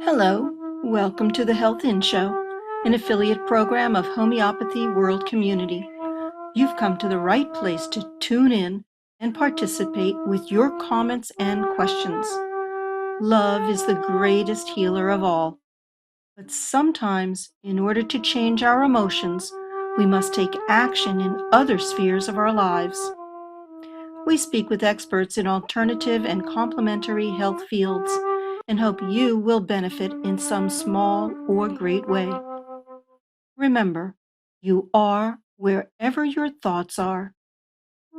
Hello, welcome to the Health In Show, an affiliate program of Homeopathy World Community. You've come to the right place to tune in and participate with your comments and questions. Love is the greatest healer of all. But sometimes, in order to change our emotions, we must take action in other spheres of our lives. We speak with experts in alternative and complementary health fields and hope you will benefit in some small or great way. Remember, you are wherever your thoughts are.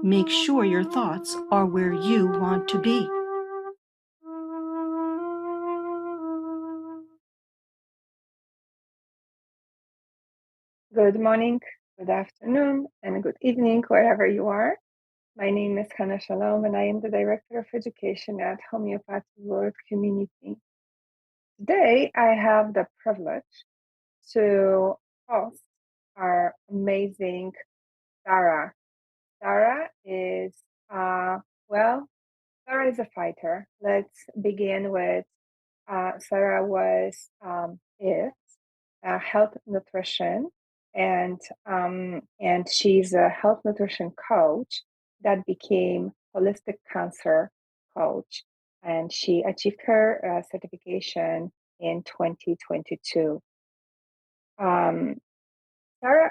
Make sure your thoughts are where you want to be. Good morning, good afternoon, and good evening, wherever you are. My name is Shalom, and I am the Director of Education at Homeopathy World Community. Today, I have the privilege to host our amazing Sarah. Sarah is, Sarah is a fighter. Let's begin with Sarah is health nutrition, and she's a health nutrition coach that became holistic cancer coach, and she achieved her certification in 2022. Sarah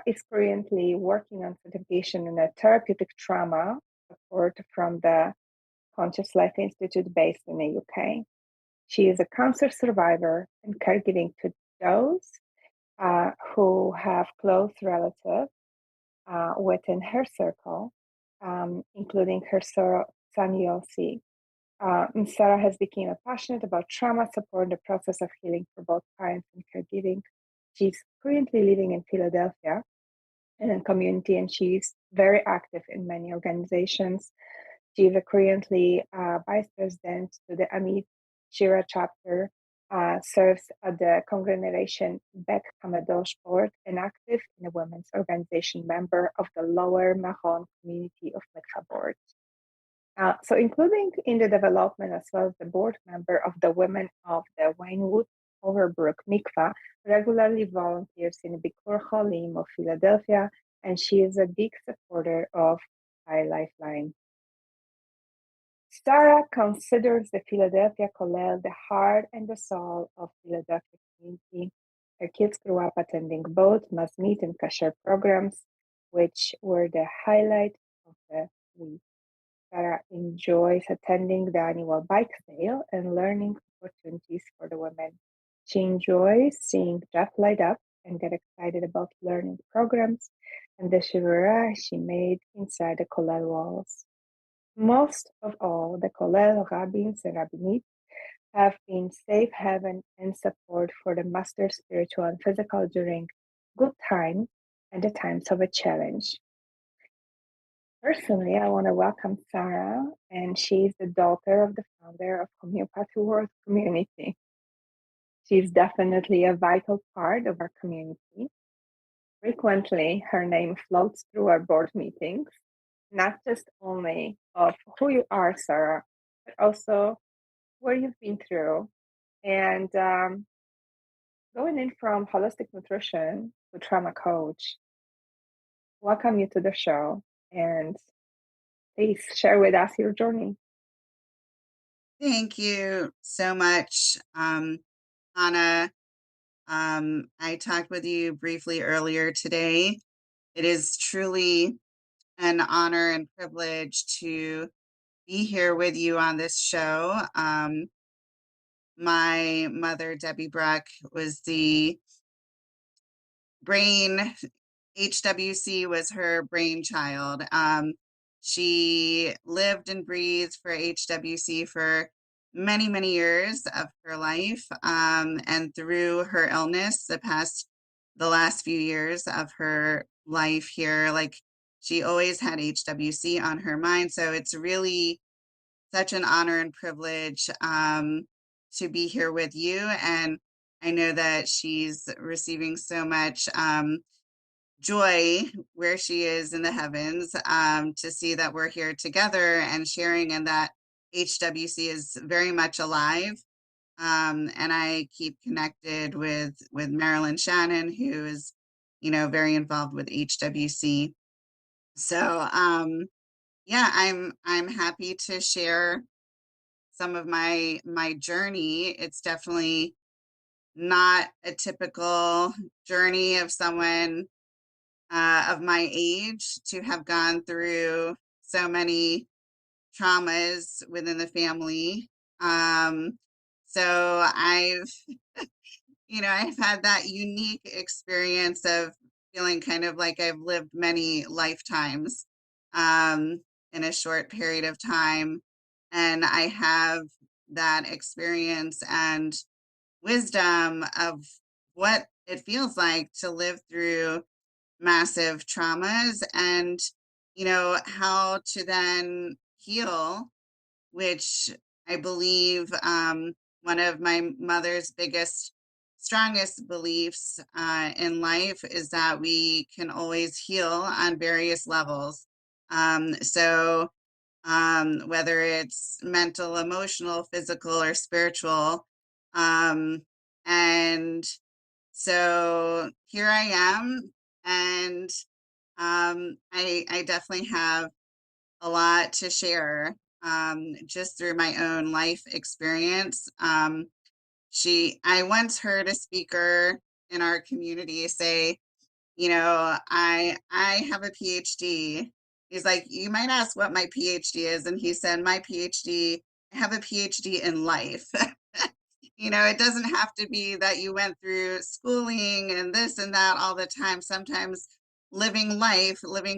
is currently working on certification in a therapeutic trauma support from the Conscious Life Institute based in the UK. She is a cancer survivor and caregiving to those who have close relatives within her circle, including her son Yossi. Sarah has become passionate about trauma support, the process of healing for both parents and caregiving. She's currently living in Philadelphia in a community, and she's very active in many organizations. She is currently vice president to the Amit Shira chapter, serves at the conglomeration Bet Hamadosh board, and active in the women's organization, member of the Lower Mahon community of Mikvah board. So including in the development as well as the board member of the Women of the Winewood Overbrook Mikvah, regularly volunteers in Bikur Cholim of Philadelphia, and she is a big supporter of High Lifeline. Sarah considers the Philadelphia Kollel the heart and the soul of Philadelphia community. Her kids grew up attending both Mazmit and Kasher programs, which were the highlight of the week. Sarah enjoys attending the annual bike sale and learning opportunities for the women. She enjoys seeing Jeff light up and get excited about learning programs and the shivura she made inside the Kollel walls. Most of all, the Kollel rabbins and rabbinit have been safe haven and support for the master spiritual and physical during good times and the times of a challenge. Personally, I want to welcome Sarah, and she's the daughter of the founder of Homeopathy World Community. She's definitely a vital part of our community. Frequently, her name floats through our board meetings, not just only of who you are, Sarah, but also what you've been through. And going in from holistic nutrition to trauma coach, welcome you to the show. And please share with us your journey. Thank you so much, Anna. I talked with you briefly earlier today. It is truly an honor and privilege to be here with you on this show. My mother, Debbie Bruck, was the brain, HWC was her brainchild. She lived and breathed for HWC for many, many years of her life. And through her illness, the last few years of her life here, like she always had HWC on her mind. So it's really such an honor and privilege to be here with you. And I know that she's receiving so much joy where she is in the heavens, to see that we're here together and sharing, and that HWC is very much alive And I keep connected with Marilyn Shannon, who is, very involved with HWC. So yeah, I'm happy to share some of my journey. It's definitely not a typical journey of someone of my age to have gone through so many traumas within the family. So I've had that unique experience of feeling kind of like I've lived many lifetimes um, in a short period of time. And I have that experience and wisdom of what it feels like to live through massive traumas and, how to then heal, which I believe one of my mother's biggest, strongest beliefs in life is that we can always heal on various levels. So, whether it's mental, emotional, physical, or spiritual. Um, and so here I am, and I definitely have a lot to share just through my own life experience. I once heard a speaker in our community say, I have a PhD. He's like, you might ask what my PhD is, and he said, my PhD, I have a PhD in life. It doesn't have to be that you went through schooling and this and that all the time. Sometimes living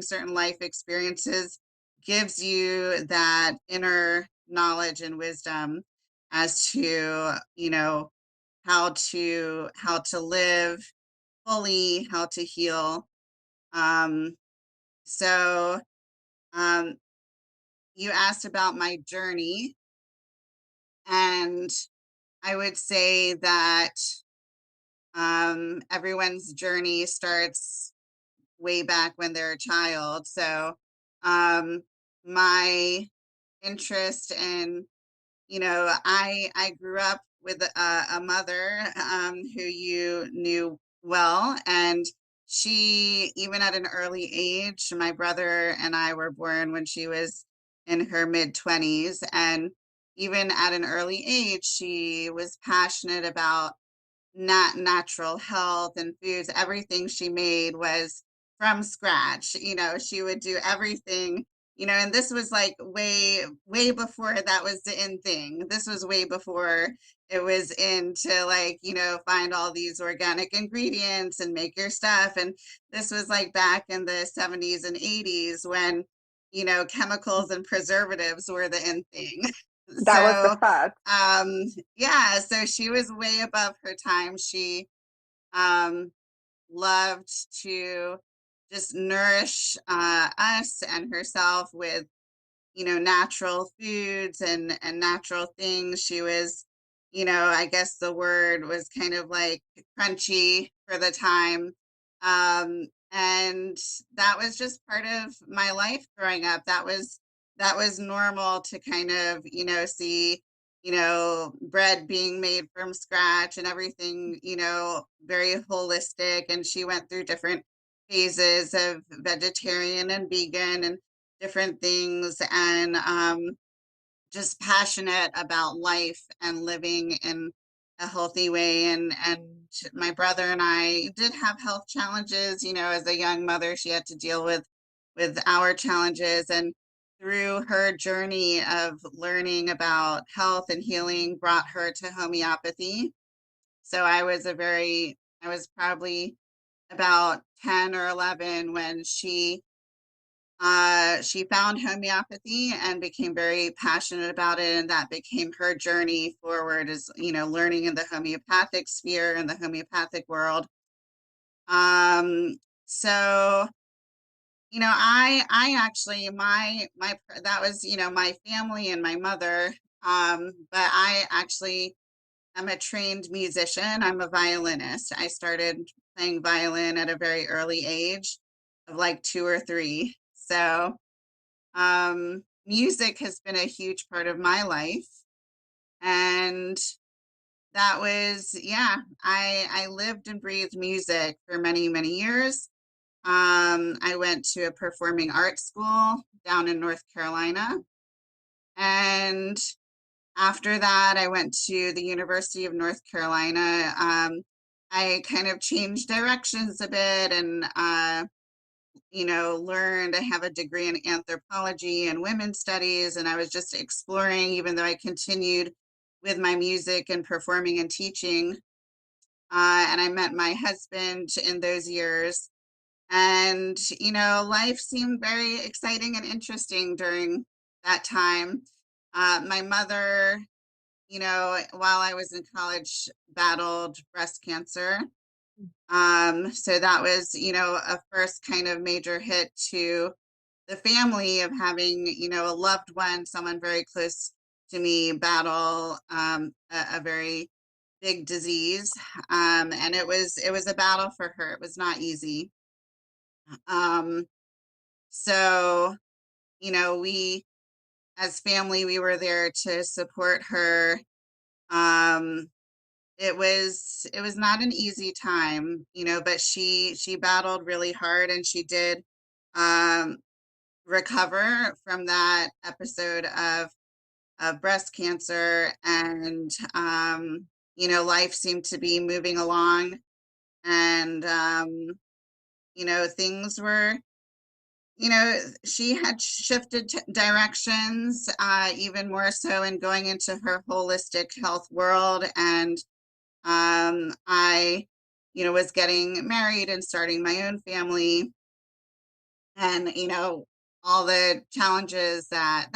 certain life experiences gives you that inner knowledge and wisdom as to, how to live fully, how to heal. Um, so um, you asked about my journey, and I would say that everyone's journey starts way back when they're a child. So um, my interest in, I grew up with a mother who you knew well, and she, even at an early age, my brother and I were born when she was in her mid 20s, and even at an early age, she was passionate about natural health and foods. Everything she made was from scratch. She would do everything, and this was like way, way before that was the in thing. This was way before it was in to like, find all these organic ingredients and make your stuff. And this was like back in the 70s and 80s when, chemicals and preservatives were the in thing. That was the So fact. um yeah, so she was way above her time. She um loved to just nourish us and herself with, natural foods and natural things. She was, I guess the word was kind of like crunchy for the time. And that was just part of my life growing up. That was normal to kind of, see, bread being made from scratch and everything, very holistic. And she went through different phases of vegetarian and vegan and different things, and just passionate about life and living in a healthy way. And my brother and I did have health challenges. As a young mother, she had to deal with our challenges, and through her journey of learning about health and healing brought her to homeopathy. So I was probably about 10 or 11 when she found homeopathy and became very passionate about it, and that became her journey forward, is, learning in the homeopathic sphere and the homeopathic world. So, I actually, that was, my family and my mother. But I actually am a trained musician. I'm a violinist. I started playing violin at a very early age of like 2 or 3. So music has been a huge part of my life. And that was, yeah, I lived and breathed music for many, many years. I went to a performing arts school down in North Carolina. And after that, I went to the University of North Carolina. I kind of changed directions a bit and, learned. I have a degree in anthropology and women's studies, and I was just exploring, even though I continued with my music and performing and teaching. And I met my husband in those years. And, life seemed very exciting and interesting during that time. My mother, while I was in college, battled breast cancer. So that was, a first kind of major hit to the family of having, a loved one, someone very close to me battle a very big disease. And it was a battle for her. It was not easy. Um, so, we as family, we were there to support her. Um, it was not an easy time, but she battled really hard and she did um recover from that episode of breast cancer. And life seemed to be moving along. And things were, she had shifted directions, even more so in going into her holistic health world. And I, was getting married and starting my own family. And, all the challenges that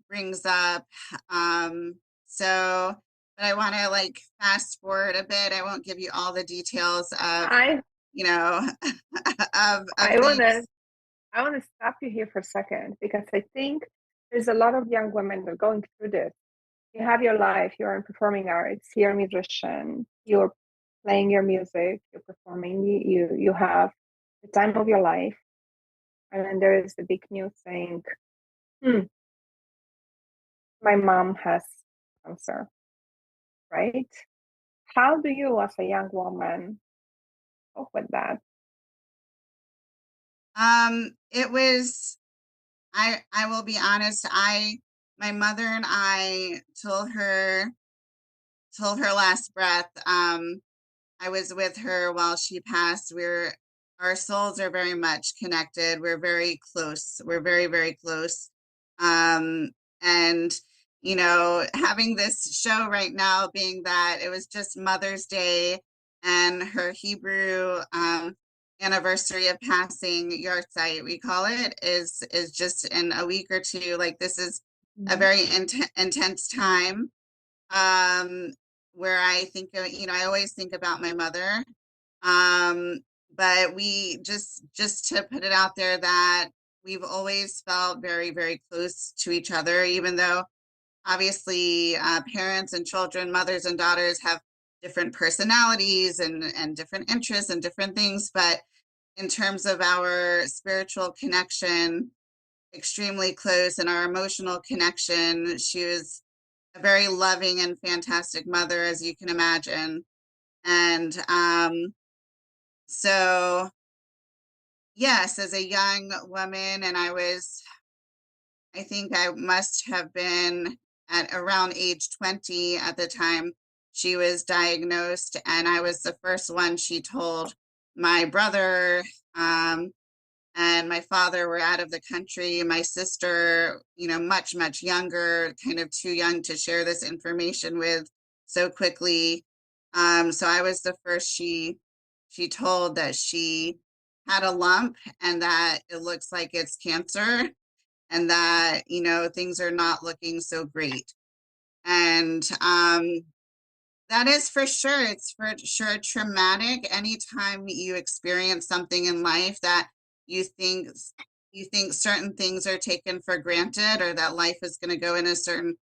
brings up. Um, so, but I want to like fast forward a bit. I won't give you all the details of, I you know, of I wanna things. I wanna stop you here for a second because I think there's a lot of young women that are going through this. You have your life, you're in performing arts, you're a musician, you're playing your music, you're performing, you have the time of your life, and then there is the big news saying, hmm, my mom has cancer, right? How do you, as a young woman, cope with that? It was, I will be honest, my mother and I till her last breath. I was with her while she passed. Our souls are very much connected. We're very close. We're very, very close. Um, and, having this show right now being that it was just Mother's Day and her Hebrew anniversary of passing, Yartzeit, we call it, is just in a week or two. Like this is a Mhm. very intense time, um, where I think of, I always think about my mother. Um, but we just to put it out there that we've always felt very, very close to each other, even though obviously parents and children, mothers and daughters have different personalities and different interests and different things. But in terms of our spiritual connection, extremely close, and our emotional connection, she was a very loving and fantastic mother, as you can imagine. And so, yes, as a young woman, and I think I must have been at around age 20 at the time she was diagnosed, and I was the first one she told. My brother and my father were out of the country. My sister, much, much younger, kind of too young to share this information with so quickly. So I was the first she told that she had a lump and that it looks like it's cancer and that, things are not looking so great. And that is for sure. It's for sure traumatic. Anytime you experience something in life that you think you think certain things are taken for granted, or that life is going to go in a certain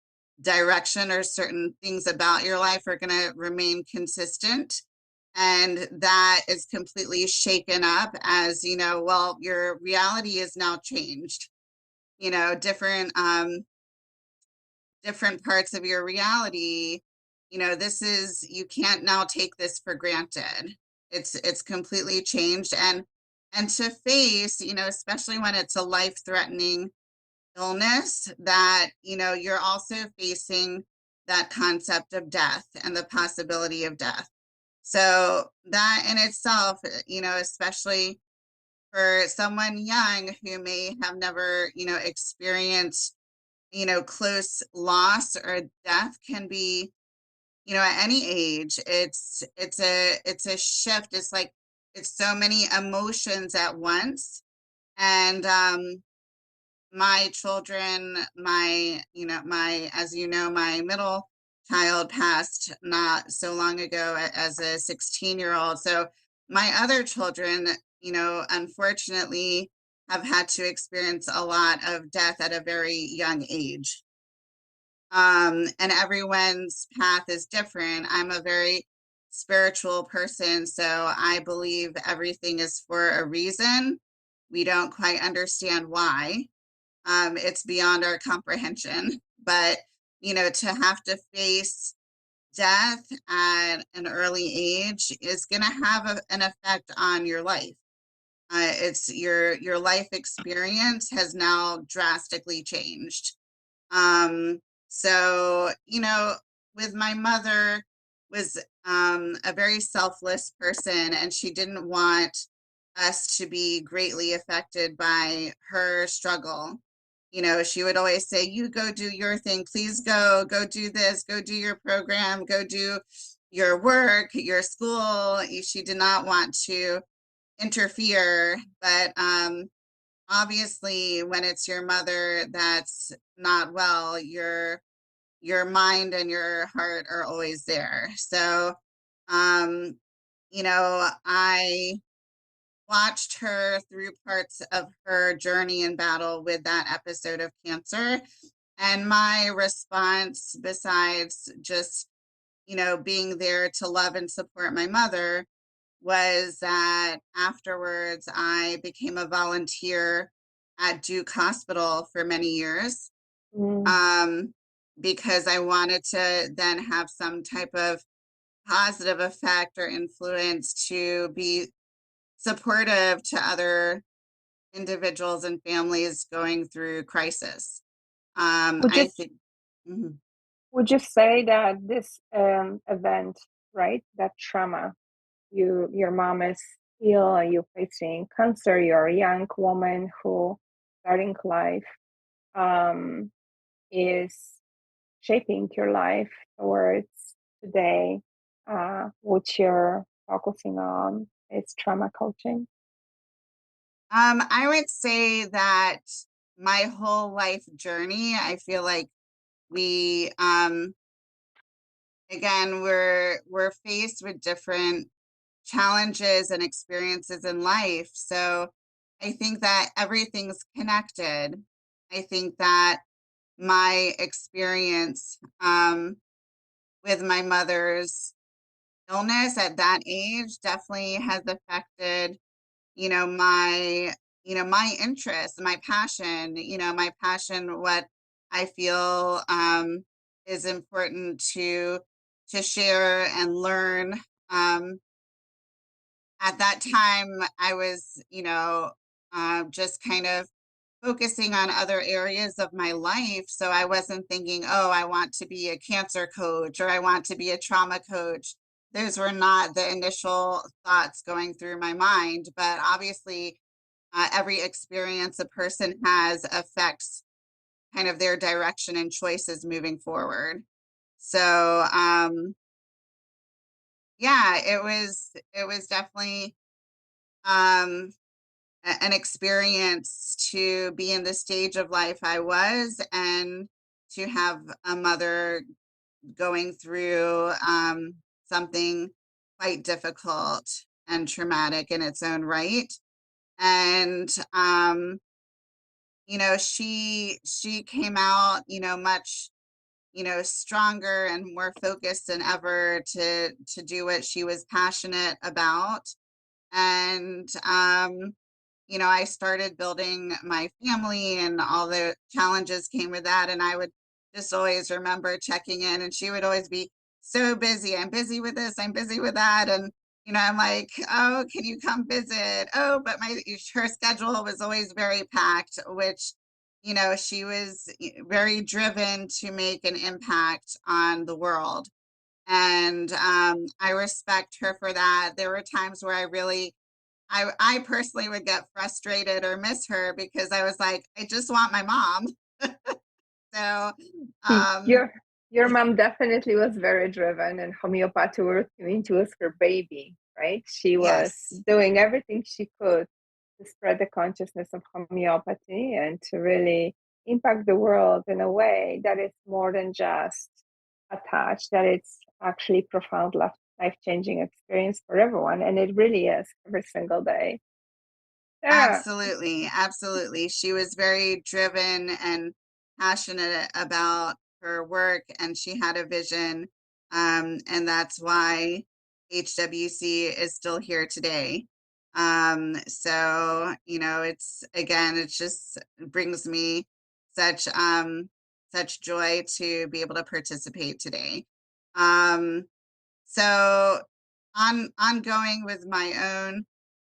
direction, or certain things about your life are going to remain consistent. And that is completely shaken up as, well, your reality is now changed. Different parts of your reality this is, you can't now take this for granted. It's completely changed. And to face, especially when it's a life-threatening illness, that, you're also facing that concept of death and the possibility of death. So that in itself, especially for someone young who may have never, experienced, close loss or death, can be, at any age, it's a shift. It's like, it's so many emotions at once. And my children, as my middle child passed not so long ago as a 16-year-old. So my other children, unfortunately, have had to experience a lot of death at a very young age. And everyone's path is different. I'm a very spiritual person, so I believe everything is for a reason. We don't quite understand why. It's beyond our comprehension. But, to have to face death at an early age is going to have an effect on your life. It's your life experience has now drastically changed. Um, so, with my mother was a very selfless person, and she didn't want us to be greatly affected by her struggle. She would always say, you go do your thing, please go do this, go do your program, go do your work, your school. She did not want to interfere, but obviously when it's your mother that's not well, your mind and your heart are always there. So um I watched her through parts of her journey and battle with that episode of cancer, and my response, besides just being there to love and support my mother, was that afterwards I became a volunteer at Duke Hospital for many years, Mm. um, because I wanted to then have some type of positive effect or influence to be supportive to other individuals and families going through crisis. Would you I think. Mhm. would you say that this event, right, that trauma, your mom is ill, you're facing cancer, you're a young woman who starting life, um, is shaping your life towards today, which you're focusing on is trauma coaching? I would say that my whole life journey, I feel like we again, we're faced with different challenges and experiences in life. So I think that everything's connected. I think that my experience with my mother's illness at that age definitely has affected, my, my interest, my passion, what I feel is important to share and learn. Um, at that time, I was, just kind of focusing on other areas of my life. So I wasn't thinking, oh, I want to be a cancer coach or I want to be a trauma coach. Those were not the initial thoughts going through my mind. But obviously, every experience a person has affects kind of their direction and choices moving forward. So, yeah, it was definitely um, an experience to be in the stage of life I was, and to have a mother going through something quite difficult and traumatic in its own right. And she came out, much, stronger and more focused than ever to do what she was passionate about. And I started building my family, and all the challenges came with that. And I would just always remember checking in, and she would always be so busy. I'm busy with this, I'm busy with that. And, I'm like, oh, can you come visit? Oh, but her schedule was always very packed, which, she was very driven to make an impact on the world. And I respect her for that. There were times where I personally would get frustrated or miss her because I was like, I just want my mom. So, Hmm. um, Your mom definitely was very driven, and homeopathy was her baby, right? She was yes, doing everything she could to spread the consciousness of homeopathy and to really impact the world in a way that is more than just attached, that it's actually profound life-changing experience for everyone. And it really is every single day. Yeah. absolutely, absolutely. She was very driven and passionate about her work, and she had a vision. And that's why HWC is still here today. So, it's again, it just brings me such such joy to be able to participate today. Um, so ongoing with my own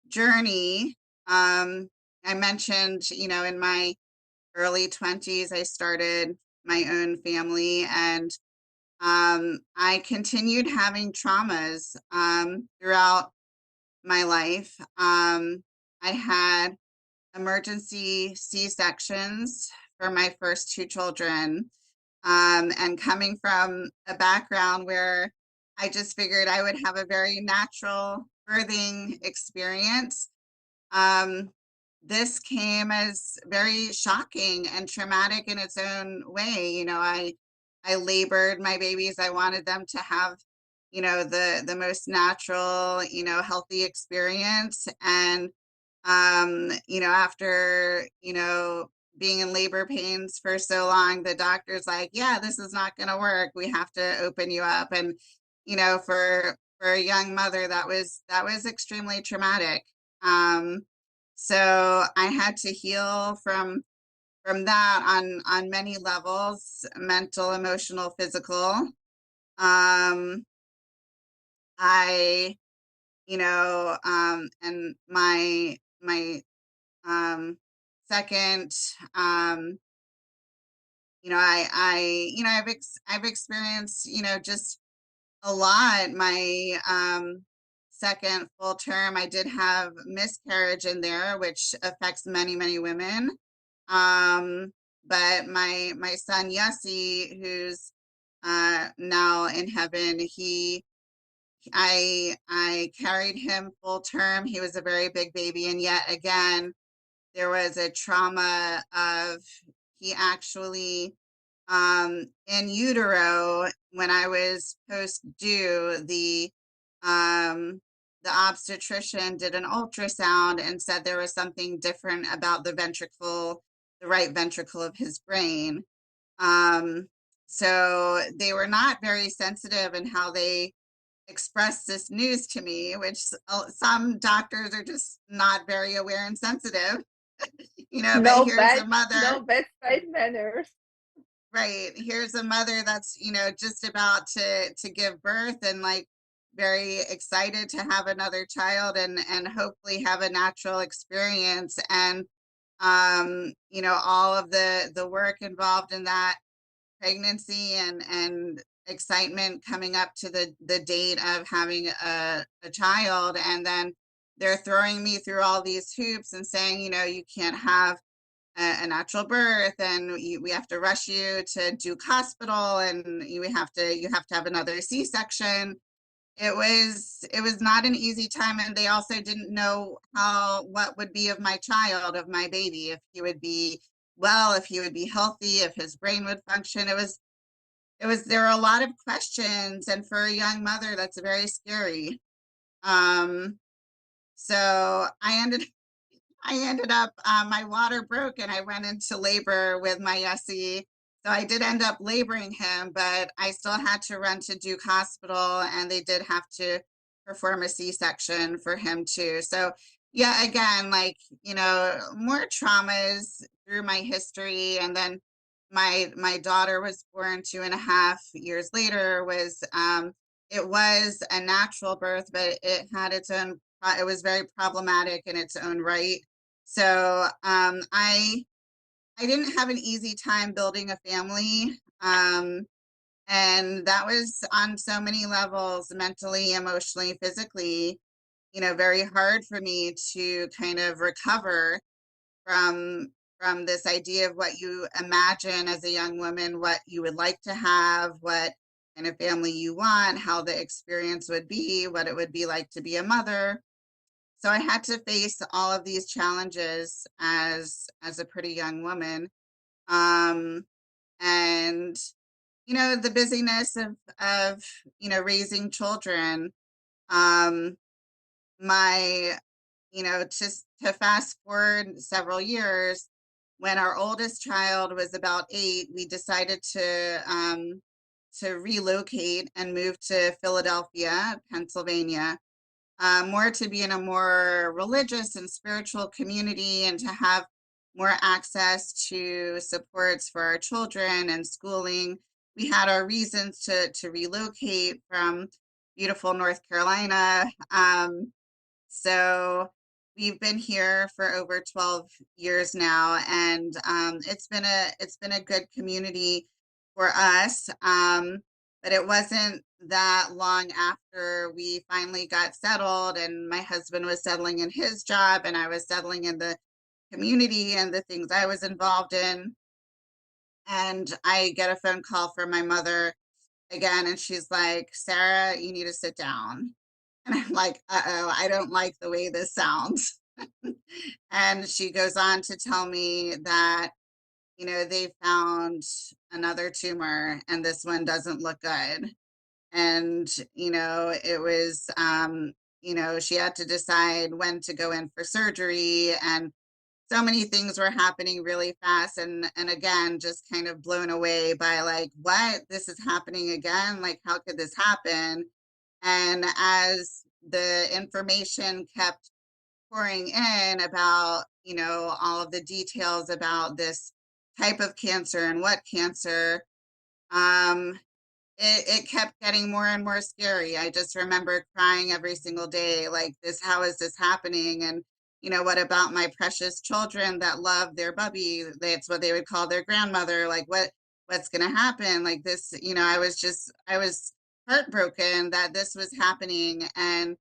journey, um, I mentioned, in my early 20s, I started my own family, and I continued having traumas throughout my life. I had emergency C-sections for my first two children. And coming from a background where I just figured I would have a very natural birthing experience, um, this came as very shocking and traumatic in its own way. I labored my babies. I wanted them to have, the most natural, healthy experience. And after, being in labor pains for so long, the doctor's like, yeah, this is not going to work. We have to open you up. And, for a young mother, that was extremely traumatic. Um, so I had to heal from that on many levels, mental, emotional, physical. Um, I, and my second, I've experienced, just a lot. My second full term, I did have miscarriage in there, which affects many, many women. Um, but my son Yossi, who's now in heaven, I carried him full term. He was a very big baby, and yet again, there was a trauma of he actually in utero, when I was post due, the obstetrician did an ultrasound and said there was something different about the right ventricle of his brain. Um, so they were not very sensitive in how they expressed this news to me, which some doctors are just not very aware and sensitive. But here's a mother. No bedside manners. Right. Here's a mother that's, just about to give birth and like very excited to have another child and hopefully have a natural experience. And all of the work involved in that pregnancy and excitement coming up to the date of having a child. And then they're throwing me through all these hoops and saying, you can't have a natural birth, and we have to rush you to Duke Hospital, and you have to have another C-section. It was not an easy time, and they also didn't know what would be of my child, of my baby, if he would be well, if he would be healthy, if his brain would function. There were a lot of questions, and for a young mother, that's very scary. Um, so I ended up, my water broke and I went into labor with my Yossi. So I did end up laboring him, but I still had to run to Duke Hospital, and they did have to perform a C-section for him too. So yeah, again, like, more traumas through my history. And then my daughter was born 2.5 years later. It was a natural birth, but it had its own. It was very problematic in its own right. So I didn't have an easy time building a family. And that was on so many levels, mentally, emotionally, physically, very hard for me to kind of recover from this idea of what you imagine as a young woman, what you would like to have, what kind of family you want, how the experience would be, what it would be like to be a mother. So I had to face all of these challenges as a pretty young woman. Um, and the busyness of raising children. Um, my to fast forward several years, when our oldest child was about 8, we decided to relocate and move to Philadelphia, Pennsylvania, more to be in a more religious and spiritual community and to have more access to supports for our children and schooling. We had our reasons to relocate from beautiful North Carolina. So we've been here for over 12 years now, and it's been a good community for us. But it wasn't that long after we finally got settled, and my husband was settling in his job, and I was settling in the community and the things I was involved in. And I get a phone call from my mother again, and she's like, "Sarah, you need to sit down." And I'm like, uh-oh, I don't like the way this sounds. And she goes on to tell me that, they found another tumor and this one doesn't look good. And, it was, she had to decide when to go in for surgery, and so many things were happening really fast. And again, just kind of blown away by like, what? This is happening again? Like, how could this happen? And as the information kept pouring in about, all of the details about this type of cancer and what cancer, um, it kept getting more and more scary. I just remember crying every single day, like this, how is this happening? And, what about my precious children that love their bubby? That's what they would call their grandmother. Like what's going to happen? Like this, I was heartbroken that this was happening, and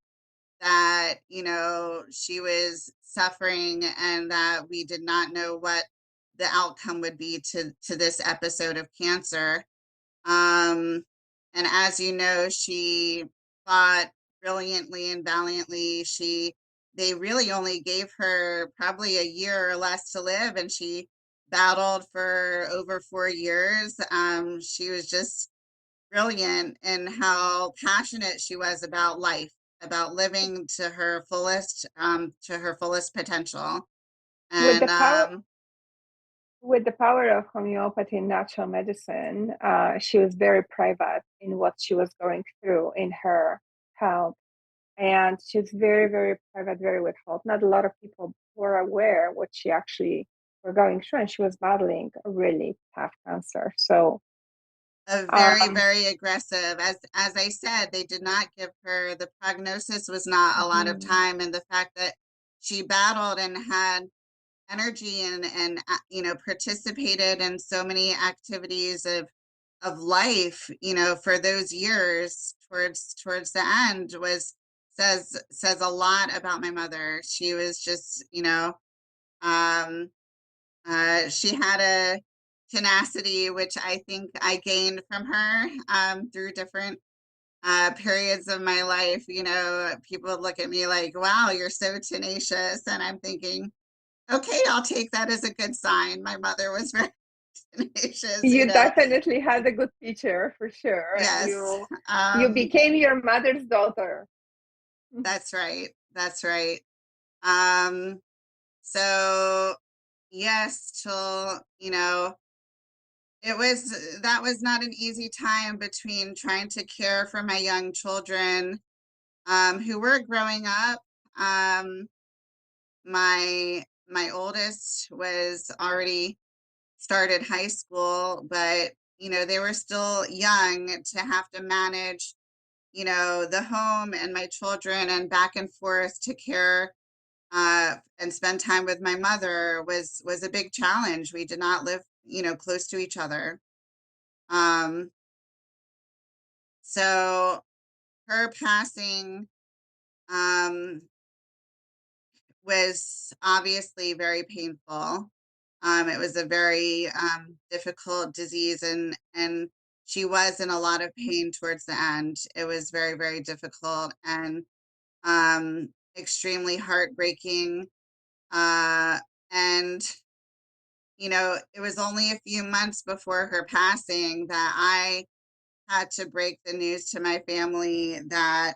that, she was suffering, and that we did not know what the outcome would be to this episode of cancer. Um, and as you know, she fought brilliantly and valiantly. They really only gave her probably a year or less to live, and she battled for over 4 years. She was just brilliant in how passionate she was about life, about living to her fullest potential. With And the power with the power of homeopathy and natural medicine, she was very private in what she was going through in her health. And she's very, very private, very withheld. Not a lot of people were aware what she actually were going through, and she was battling a really tough cancer. So, a very, um, very aggressive. As I said, they did not give her, the prognosis was not a lot of mhm. time, and the fact that she battled and had energy and participated in so many activities of life, for those years towards the end, was says a lot about my mother. She was just, um she had a tenacity which I think I gained from her, through different periods of my life. People look at me like, wow, you're so tenacious. And I'm thinking, okay, I'll take that as a good sign. My mother was very tenacious, You definitely had a good teacher for sure, and Yes, you became your mother's daughter. that's right. That's right. Um, so yes, till, that was not an easy time between trying to care for my young children, who were growing up. My oldest was already started high school, but, they were still young to have to manage, the home and my children and back and forth to care and spend time with my mother was a big challenge. We did not live, close to each other. Um, so her passing um, was obviously very painful. It was a very difficult disease, and she was in a lot of pain towards the end. It was very, very difficult and extremely heartbreaking. And it was only a few months before her passing that I had to break the news to my family that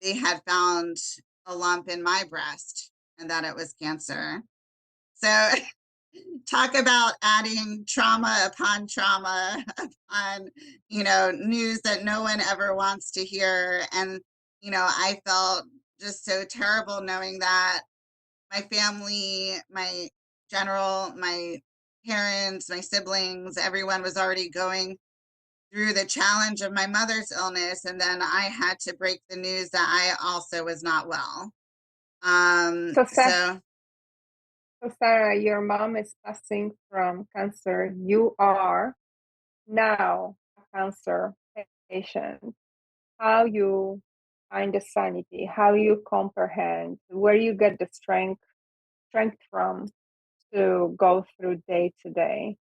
they had found a lump in my breast and that it was cancer. So talk about adding trauma upon trauma upon, news that no one ever wants to hear. And, I felt just so terrible knowing that my family, my my parents, my siblings, everyone was already going through the challenge of my mother's illness. And then I had to break the news that I also was not well. So, So so Sarah, your mom is passing from cancer. You are now a cancer patient. How you find the sanity? How you comprehend? Where you get the strength from to go through day to day?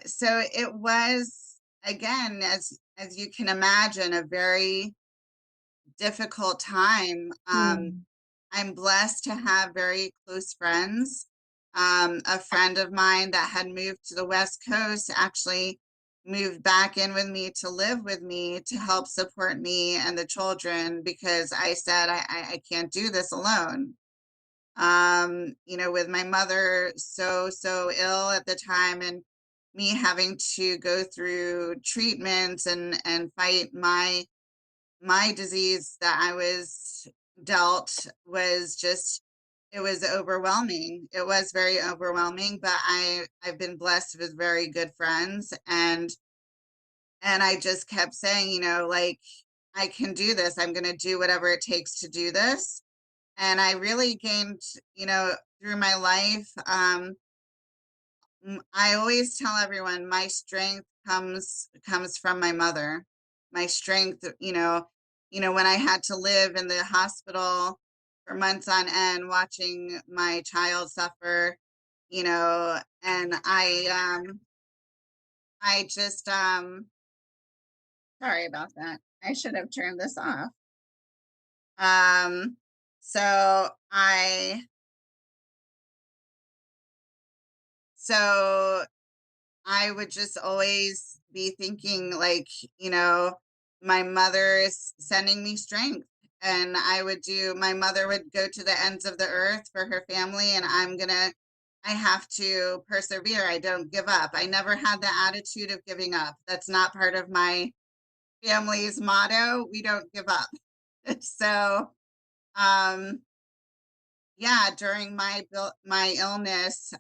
so it was, again, as you can imagine, a very difficult time. Hmm. I'm blessed to have very close friends. A friend of mine that had moved to the West Coast actually moved back in with me to live with me to help support me and the children because I said I can't do this alone. With my mother so ill at the time and me having to go through treatments and fight my disease that I was dealt was just it was overwhelming. It was very overwhelming, but I've been blessed with very good friends and I just kept saying, like I can do this. I'm going to do whatever it takes to do this. And I really gained, through my life I always tell everyone my strength comes from my mother. My strength, when I had to live in the hospital for months on end watching my child suffer, and I just sorry about that. I should have turned this off. Um so I so I would just always be thinking, like, my mother is sending me strength. And my mother would go to the ends of the earth for her family, and I have to persevere. I don't give up. I never had the attitude of giving up. That's not part of my family's motto. We don't give up. So, um, yeah, during my illness,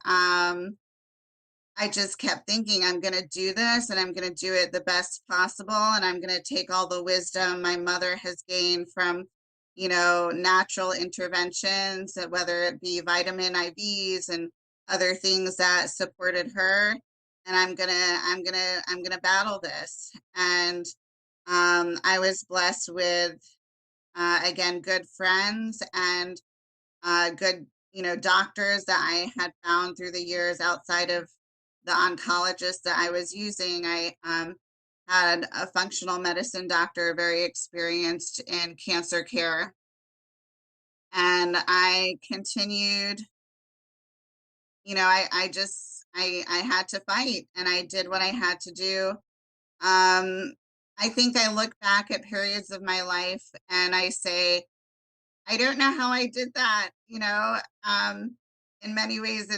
I just kept thinking, I'm going to do this and I'm going to do it the best possible. And I'm going to take all the wisdom my mother has gained from, natural interventions, whether it be vitamin IVs and other things that supported her. And I'm going to battle this. And I was blessed with, again, good friends and good, doctors that I had found through the years outside of the oncologist that I was using. I had a functional medicine doctor, very experienced in cancer care. And I continued, I had to fight and I did what I had to do. I think I look back at periods of my life and I say, I don't know how I did that, in many ways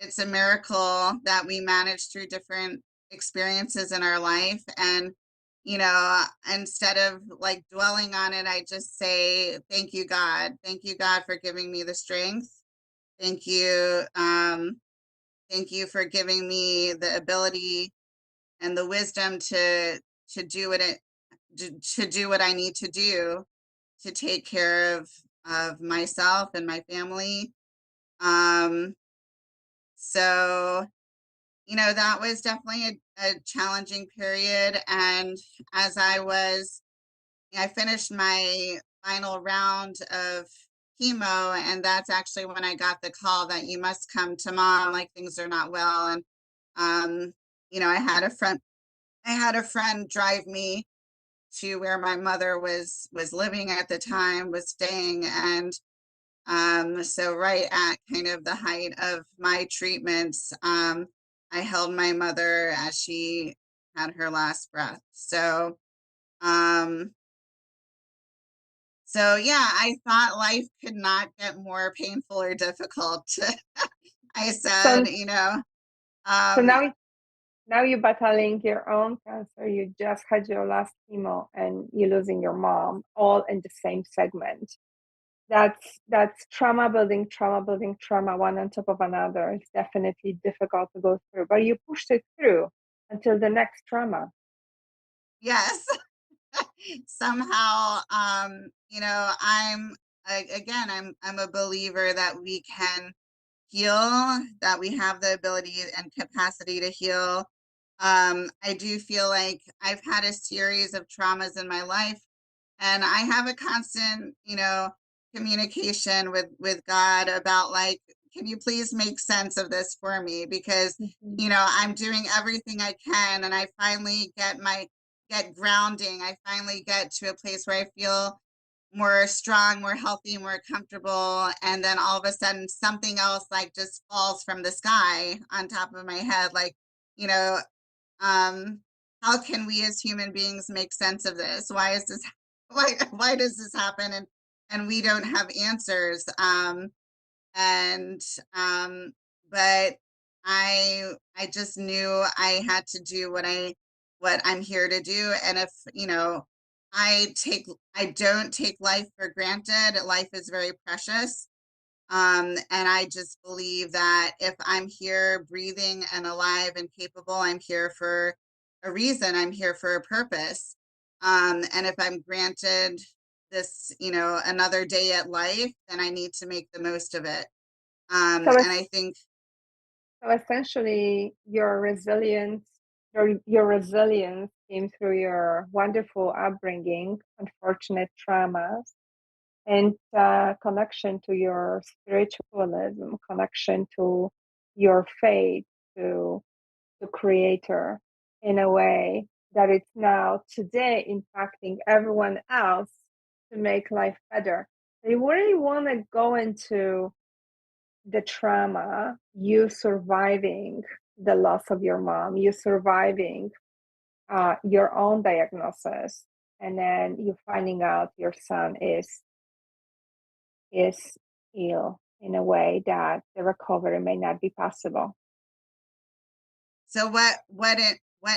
it's a miracle that we manage through different experiences in our life and instead of like dwelling on it, I just say thank you God. Thank you God for giving me the strength. Thank you Thank you for giving me the ability and the wisdom to do to do what I need to do to take care of myself and my family. Um, so, that was definitely a challenging period. And as I finished my final round of chemo, and that's actually when I got the call that you must come to mom, like things are not well. And, um, I had a friend drive me to where my mother was living at the time, was staying. And so right at kind of the height of my treatments, I held my mother as she had her last breath. Um, so yeah, I thought life could not get more painful or difficult. I said, So, so um, now you're battling your own cancer. You just had your last chemo and you're losing your mom all in the same segment. That's trauma building, trauma, one on top of another. It's definitely difficult to go through, but you pushed it through until the next trauma. yes, somehow, again, I'm a believer that we can heal, that we have the ability and capacity to heal. I do feel like I've had a series of traumas in my life, and I have a constant, communication with God about, like, can you please make sense of this for me? Because, Mhm. I'm doing everything I can, and I finally get grounding. I finally get to a place where I feel more strong, more healthy, more comfortable. And then all of a sudden something else like just falls from the sky on top of my head. Like, you know, um, how can we as human beings make sense of this? Why is this why does this happen? And we don't have answers. And but I just knew I had to do what I'm here to do. And if I take I don't take life for granted. Life is very precious. And I just believe that if I'm here breathing and alive and capable, I'm here for a reason. I'm here for a purpose. And if I'm granted this, another day at life, then I need to make the most of it. So, And I think, so essentially, your resilience came through your wonderful upbringing, unfortunate traumas, and connection to your spiritualism, connection to your faith, to the creator in a way that it's now today impacting everyone else to make life better. I really want to go into the trauma, you surviving the loss of your mom, you surviving your own diagnosis, and then you finding out your son is ill in a way that the recovery may not be possible. so what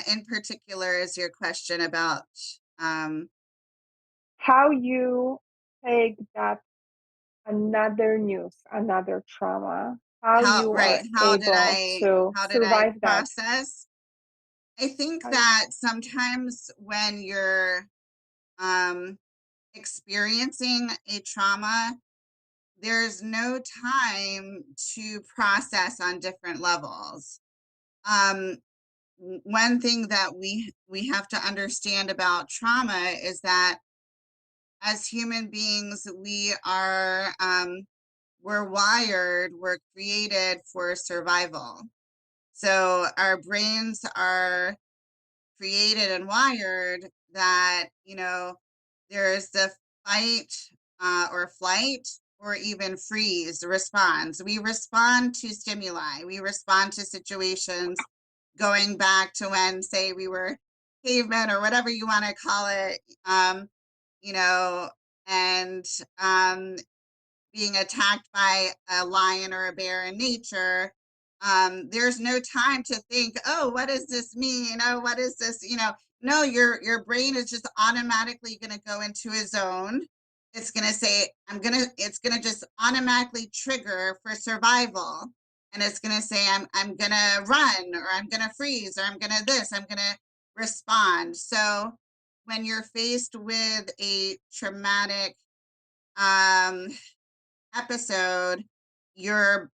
in particular is your question about, um, How you take that another news, another trauma, how you are able to how did I survive that. process? I think How- that sometimes when you're um, experiencing a trauma, there's no time to process on different levels. Um, One thing that we have to understand about trauma is that as human beings, we're wired, we're created for survival. So our brains are created and wired that, there's the fight or flight or even freeze response. We respond to stimuli, we respond to situations going back to when, say, we were cavemen or whatever you want to call it, you know, and being attacked by a lion or a bear in nature, there's no time to think, oh, what does this mean? Oh, what is this? No, your brain is just automatically going to go into a zone. It's going to say, it's going to just automatically trigger for survival. and it's going to say, I'm going to run, or I'm going to freeze, or I'm going to this, I'm going to respond. So when you're faced with a traumatic um, episode, your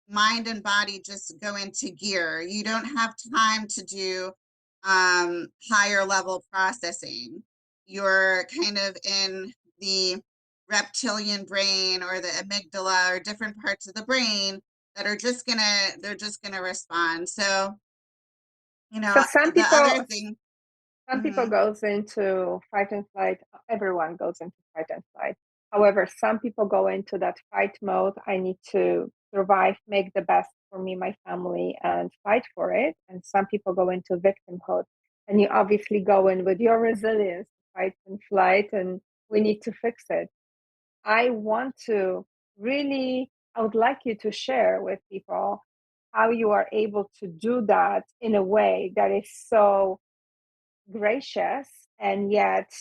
mind and body just go into gear. You don't have time to do higher level processing. You're kind of in the reptilian brain or the amygdala or different parts of the brain that are just gonna respond. So, So some the people other thing. some people Mhm. goes into fight and flight. Everyone goes into fight and flight. However, some people go into that fight mode. I need to survive, make the best for me, my family, and fight for it. And some people go into victimhood. And you obviously go in with your resilience, fight and flight, and we need to fix it. I want to really, I would like you to share with people how you are able to do that in a way that is so gracious and yet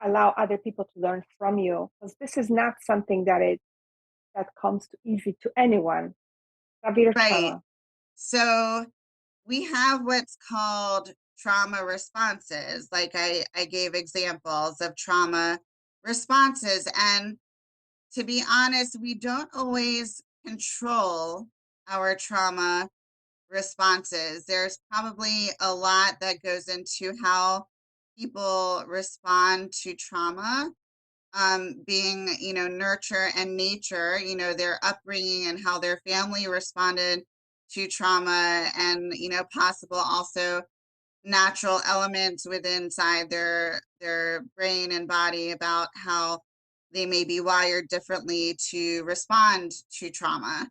allow other people to learn from you, because this is not something that comes too easy to anyone. Severe Right. trauma. So we have what's called trauma responses. Like I gave examples of trauma responses. And to be honest, we don't always control our trauma responses. There's probably a lot that goes into how people respond to trauma, being, nurture and nature, their upbringing and how their family responded to trauma, and, possible also natural elements within inside their brain and body about how they may be wired differently to respond to trauma.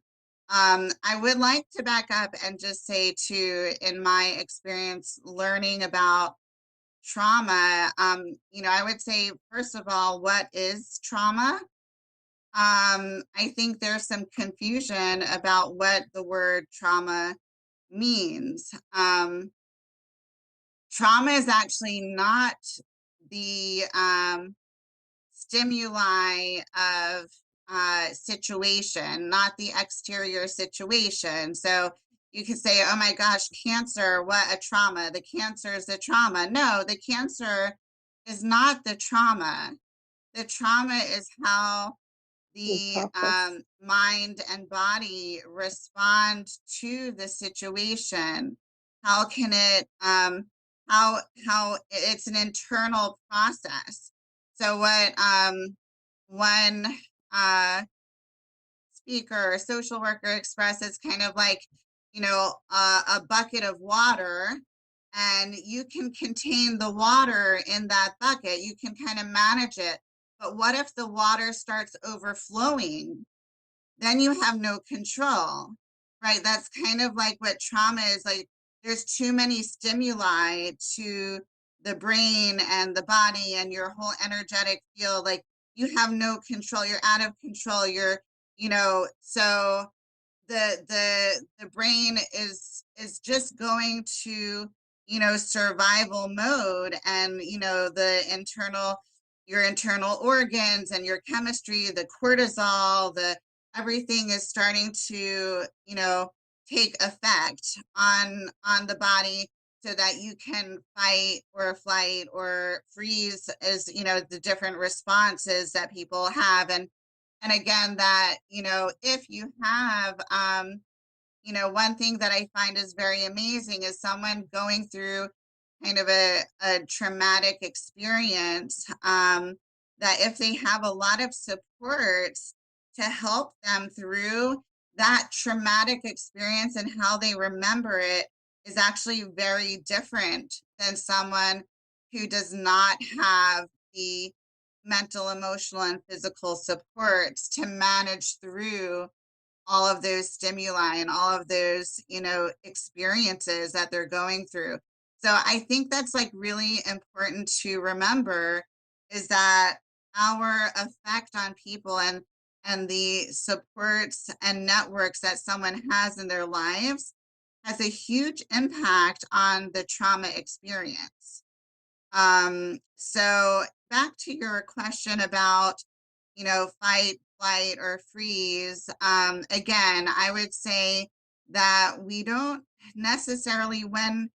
I would like to back up and just say too, in my experience learning about trauma, I would say, first of all, what is trauma? I think there's some confusion about what the word trauma means. Trauma is actually not the stimuli of situation, not the exterior situation. So you could say, oh my gosh, cancer, what a trauma. The cancer is the trauma. No, the cancer is not the trauma. The trauma is how We the process. mind and body respond to the situation. How can it how it's an internal process. So what one speaker or social worker expresses, kind of like, a bucket of water, and you can contain the water in that bucket, you can kind of manage it, but what if the water starts overflowing? Then you have no control, right? That's kind of like what trauma is like. There's too many stimuli to the brain and the body and your whole energetic field. Like, you have no control. You're out of control. So the brain is just going to, survival mode, and the internal your internal organs and your chemistry, the cortisol, the everything is starting to, take effect on the body, so that you can fight or flight or freeze, as the different responses that people have. And again, that, if you have one thing that I find is very amazing is someone going through kind of a traumatic experience, that if they have a lot of supports to help them through that traumatic experience, and how they remember it is actually very different than someone who does not have the mental, emotional, and physical supports to manage through all of those stimuli and all of those, experiences that they're going through. So I think that's like really important to remember, is that our effect on people, and the supports and networks that someone has in their lives, has a huge impact on the trauma experience. So back to your question about, fight, flight, or freeze, again, I would say that we don't necessarily, when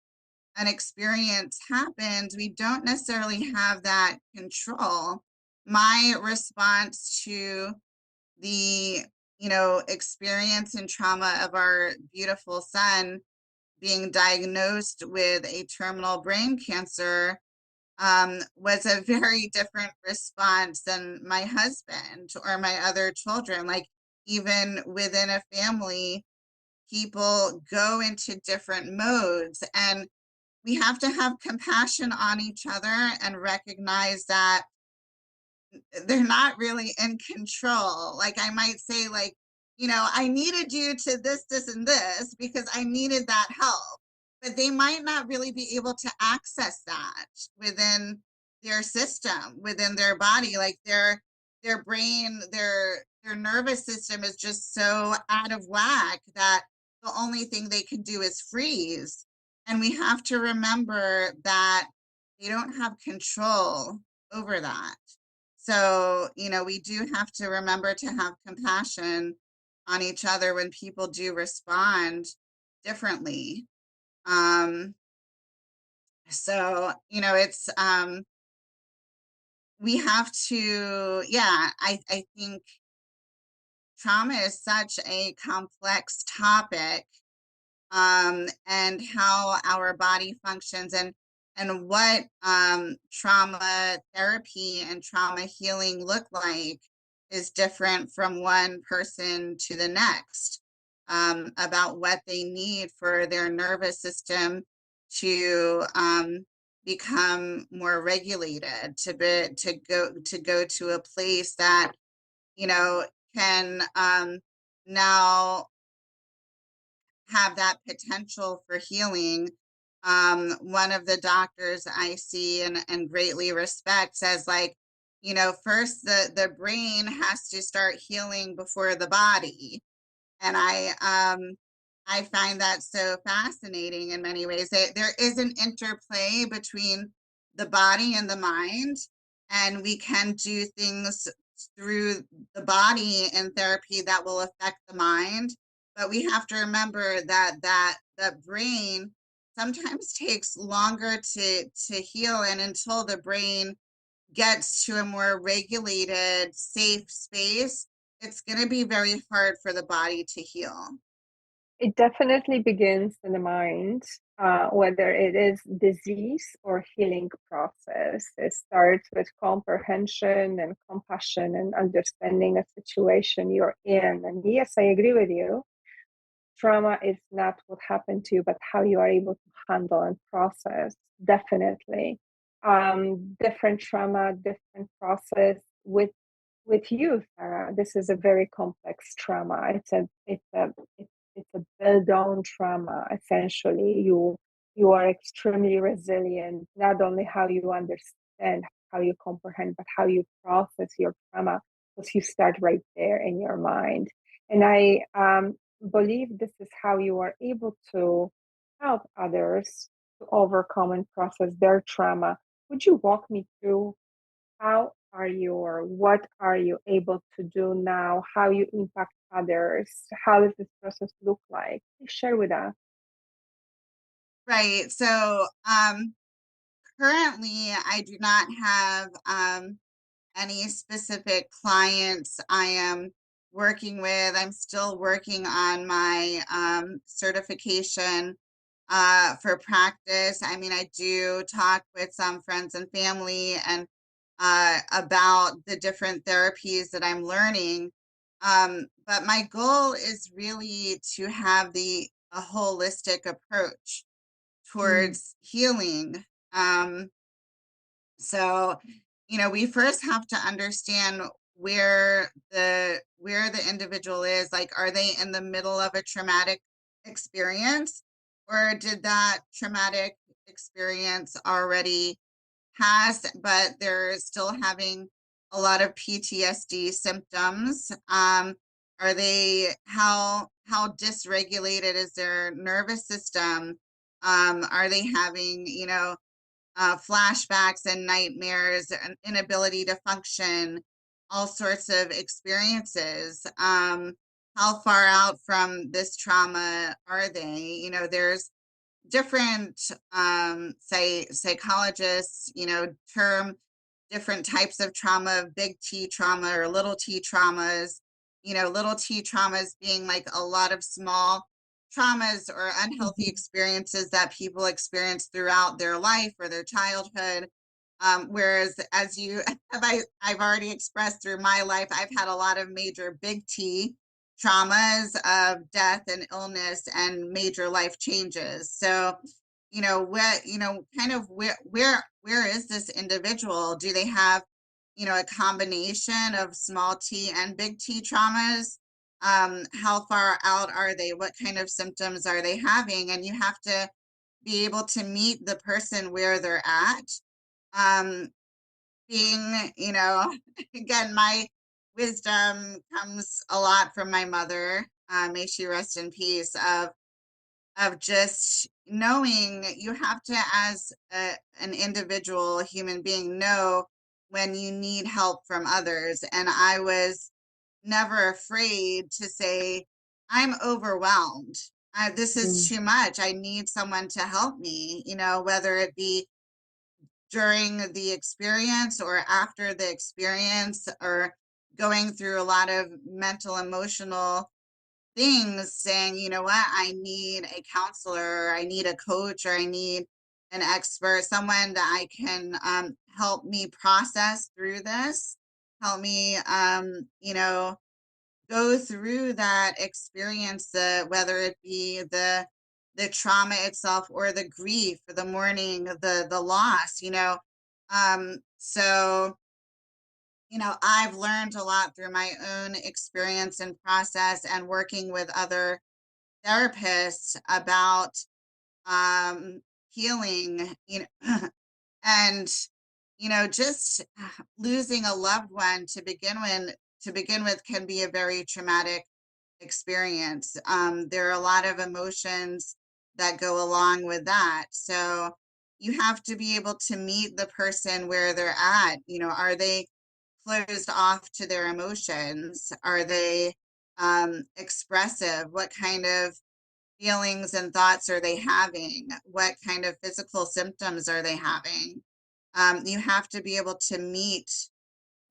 an experience happens, we don't necessarily have that control. My response to the, experience and trauma of our beautiful son being diagnosed with a terminal brain cancer was a very different response than my husband or my other children. Like, even within a family, people go into different modes, and we have to have compassion on each other and recognize that they're not really in control. Like, I might say, like, I needed you to this, and this because I needed that help. But they might not really be able to access that within their system, within their body. Like, their brain, their nervous system is just so out of whack that the only thing they can do is freeze. And we have to remember that they don't have control over that. So, we do have to remember to have compassion on each other when people do respond differently. Um, it's we have to, yeah, I think trauma is such a complex topic, and how our body functions, and what trauma therapy and trauma healing look like is different from one person to the next, about what they need for their nervous system to become more regulated, to go to a place that you know can now have that potential for healing. One of the doctors I see and greatly respect says, like, first the brain has to start healing before the body. And I find that so fascinating in many ways. There is an interplay between the body and the mind, and we can do things through the body in therapy that will affect the mind. But we have to remember that brain sometimes takes longer to heal, and until the brain gets to a more regulated, safe space, it's going to be very hard for the body to heal. It definitely begins in the mind, whether it is disease or healing process. It starts with comprehension and compassion and understanding a situation you're in. And yes, I agree with you. Trauma is not what happened to you, but how you are able to handle and process. Definitely. Different trauma, different process with you, Sarah. This is a very complex trauma. It's a build-on trauma. Essentially, you are extremely resilient. Not only how you understand, how you comprehend, but how you process your trauma, because you start right there in your mind. And I believe this is how you are able to help others to overcome and process their trauma. Would you walk me through how are you, or what are you able to do now? How you impact others? How does this process look like? Please share with us. Right. So currently I do not have any specific clients I am working with. I'm still working on my certification for practice. I mean, I do talk with some friends and family and about the different therapies that I'm learning. But my goal is really to have a holistic approach Mm, towards healing. Um, so, we first have to understand where the individual is. Like, are they in the middle of a traumatic experience, or did that traumatic experience already pass, but they're still having a lot of PTSD symptoms? Are they how dysregulated is their nervous system? Are they having, flashbacks and nightmares and inability to function, all sorts of experiences. How far out from this trauma are they? You know, there's different say psychologists, you know, term different types of trauma, big T trauma or little t traumas. You know, little t traumas being like a lot of small traumas or unhealthy experiences that people experience throughout their life or their childhood. Whereas as you I've already expressed through my life, I've had a lot of major big T traumas of death and illness and major life changes. So, you know, what, you know, kind of where is this individual? Do they have, you know, a combination of small T and big T traumas? How far out are they? What kind of symptoms are they having? And you have to be able to meet the person where they're at. Um, being, you know, again, my wisdom comes a lot from my mother, may she rest in peace, of just knowing you have to, as an individual human being, know when you need help from others. And I was never afraid to say, I'm overwhelmed. This is too much. I need someone to help me, you know, whether it be during the experience or after the experience or going through a lot of mental, emotional things, saying, you know what, I need a counselor, or I need a coach, or I need an expert, someone that I can help me process through this, help me, you know, go through that experience, whether it be the trauma itself or the grief, or the mourning, the loss, you know. So, you know, I've learned a lot through my own experience and process and working with other therapists about healing, you know, and you know, just losing a loved one to begin with can be a very traumatic experience. There are a lot of emotions that go along with that. So you have to be able to meet the person where they're at. You know, are they closed off to their emotions? Are they expressive? What kind of feelings and thoughts are they having? What kind of physical symptoms are they having? You have to be able to meet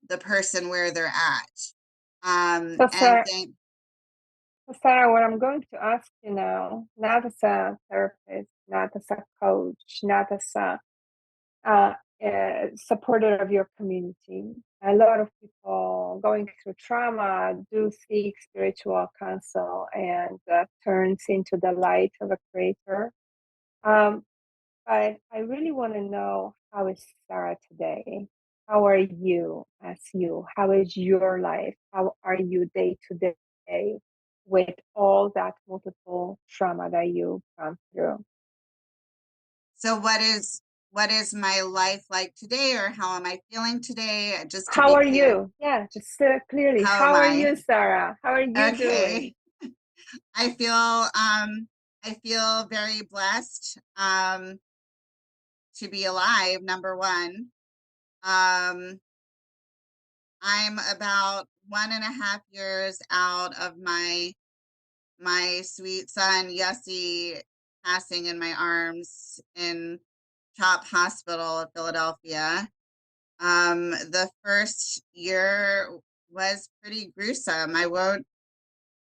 the person where they're at. So, And Sarah, think, Sarah, what I'm going to ask you now, not as a therapist, not as a coach, not as a supporter of your community. A lot of people going through trauma do seek spiritual counsel and turns into the light of a creator. Um, but I really want to know, how is Sarah today? How are you as you? How is your life? How are you day to day with all that multiple trauma that you've gone through? so what is my life like today, or how am I feeling today? Just to How be are clear, you? Yeah, just clearly, how am how are I? you, Sarah? How are you Okay. doing? I feel very blessed to be alive, number one. Um, I'm about 1.5 years out of my sweet son Yossi passing in my arms in Chop Hospital of Philadelphia. The first year was pretty gruesome. I won't,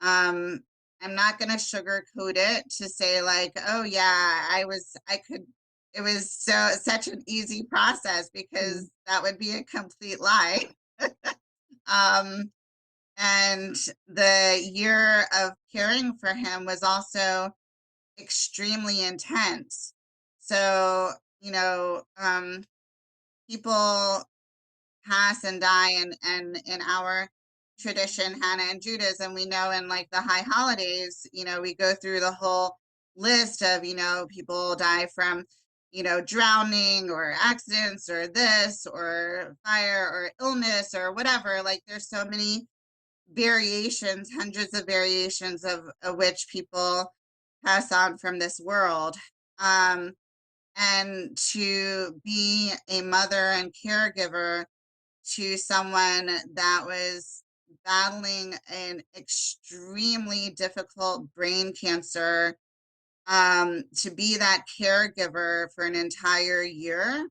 um, I'm not gonna sugarcoat it to say like, oh yeah, it was such an easy process, Mm. because that would be a complete lie. Um, and the year of caring for him was also extremely intense. So, you know, people pass and die, and in our tradition, Hannah and Judaism, we know in like the high holidays, you know, we go through the whole list of, you know, people die from, you know, drowning or accidents or this or fire or illness or whatever. Like there's so many variations, hundreds of variations of which people pass on from this world. And to be a mother and caregiver to someone that was battling an extremely difficult brain cancer, to be that caregiver for an entire year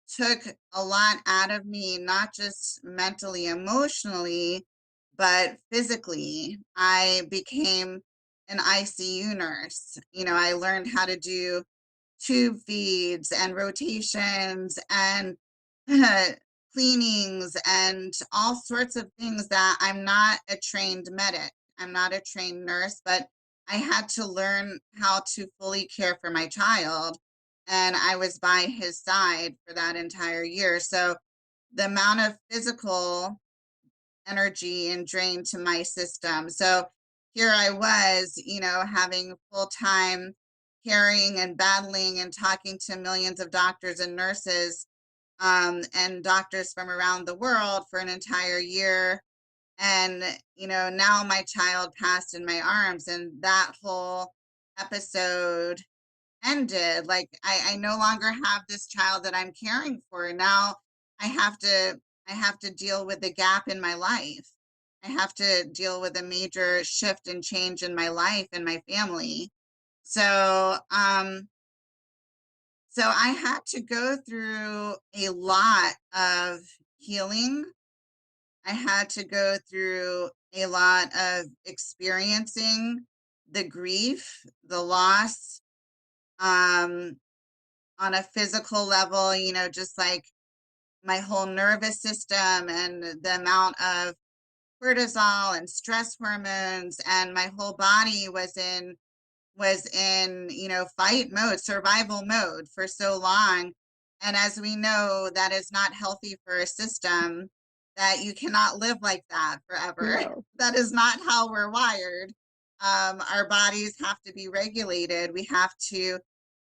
took a lot out of me, not just mentally, emotionally, but physically. I became an ICU nurse. I learned how to do tube feeds and rotations and cleanings and all sorts of things that I'm not a trained medic. I'm not a trained nurse, but I had to learn how to fully care for my child. And I was by his side for that entire year. So the amount of physical energy and drain to my system. So here I was, having full time caring and battling and talking to millions of doctors and nurses, and doctors from around the world for an entire year. And, now my child passed in my arms, and that whole episode ended. Like I no longer have this child that I'm caring for. Now I have to I have to deal with the gap in my life. I have to deal with a major shift and change in my life and my family. So I had to go through a lot of healing. I had to go through a lot of experiencing the grief, the loss, um, on a physical level, just like my whole nervous system and the amount of cortisol and stress hormones, and my whole body was in fight mode, survival mode for so long. And as we know, that is not healthy for a system. That you cannot live like that forever. No. That is not how we're wired. Our bodies have to be regulated. We have to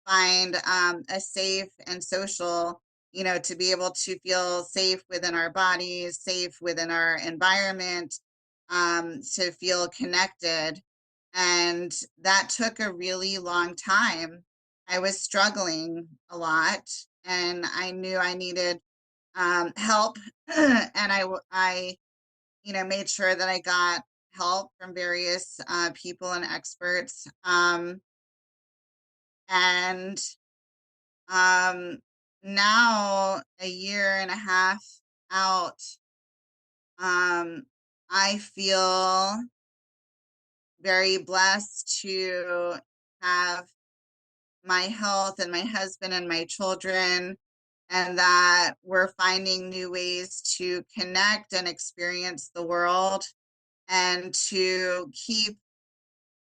find a safe and social, to be able to feel safe within our bodies, safe within our environment, to feel connected. And that took a really long time. I was struggling a lot, and I knew I needed help. And I made sure that I got help from various people and experts. And Um, Now a year and a half out, I feel very blessed to have my health and my husband and my children, and that we're finding new ways to connect and experience the world and to keep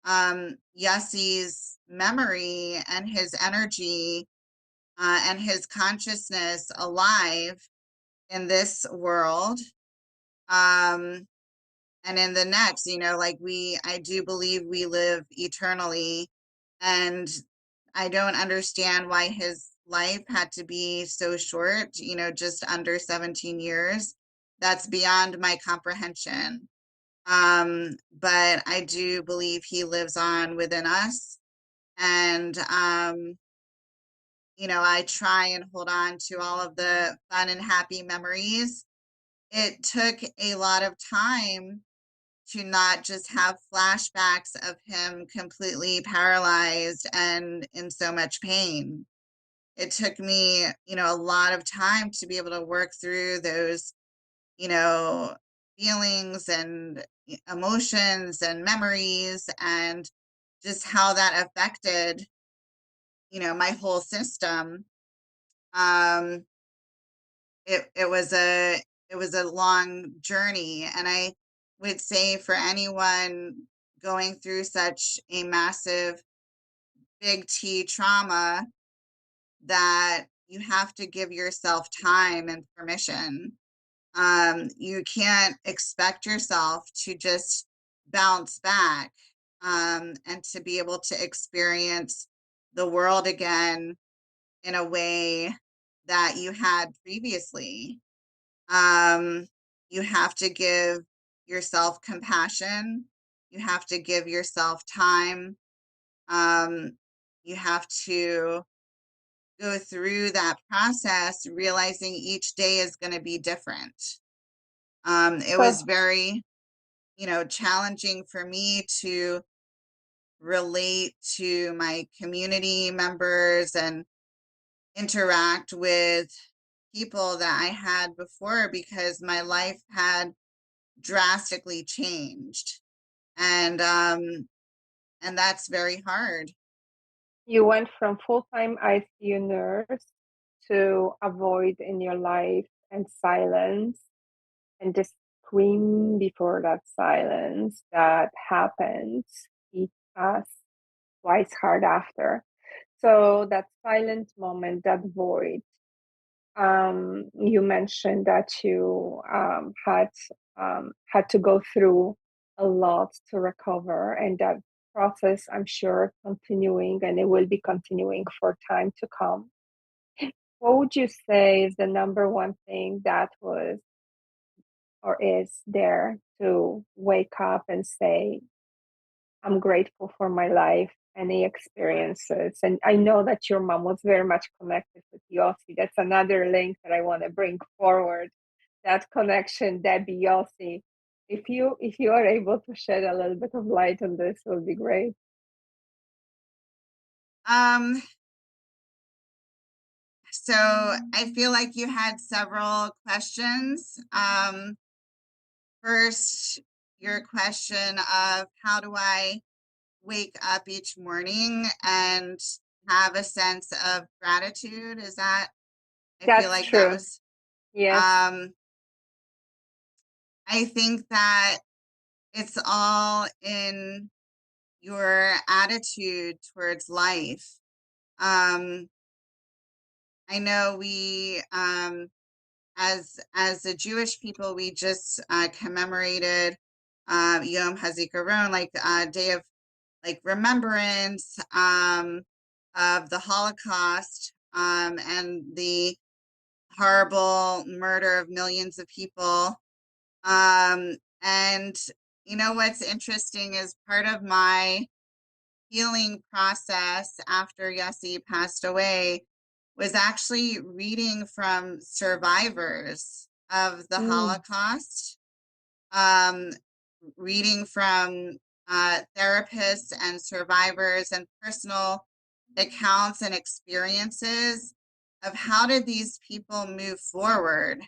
Yussi's memory and his energy and his consciousness alive in this world, um and in the next. Like I do believe we live eternally, and I don't understand why his life had to be so short, just under 17 years. That's beyond my comprehension. But I do believe he lives on within us, and I try and hold on to all of the fun and happy memories. It took a lot of time to not just have flashbacks of him completely paralyzed and in so much pain. It took me, a lot of time to be able to work through those, you know, feelings and emotions and memories, and just how that affected, my whole system. Um, it was a long journey, and I would say for anyone going through such a massive big T trauma, that you have to give yourself time and permission. You can't expect yourself to just bounce back, and to be able to experience the world again in a way that you had previously. Um, you have to give yourself compassion. You have to give yourself time. You have to go through that process, realizing each day is going to be different. It So was very, challenging for me to relate to my community members and interact with people that I had before because my life had drastically changed. And that's very hard. you went from full-time ICU nurse to avoid in your life and silence and just scream before that silence that happens, eat us twice hard after. So that silent moment, that void, you mentioned that you had to go through a lot to recover, and that process, I'm sure, continuing, and it will be continuing for time to come. What would you say is the number one thing that was or is there to wake up and say, I'm grateful for my life, any experiences? And I know that your mom was very much connected with Yossi. That's another link that I want to bring forward. That connection, Debbie Yossi. If you are able to shed a little bit of light on this, will be great. Um, so I feel like you had several questions. First, your question of how do I wake up each morning and have a sense of gratitude? Is that, I feel That's like that true. was, Yes. um, I think that it's all in your attitude towards life. Um, I know we, as a Jewish people, we just commemorated Yom HaZikaron, like Day of like remembrance of the Holocaust and the horrible murder of millions of people. And what's interesting is part of my healing process after Yossi passed away was actually reading from survivors of the Mm. Holocaust, reading from therapists and survivors and personal accounts and experiences of how did these people move forward?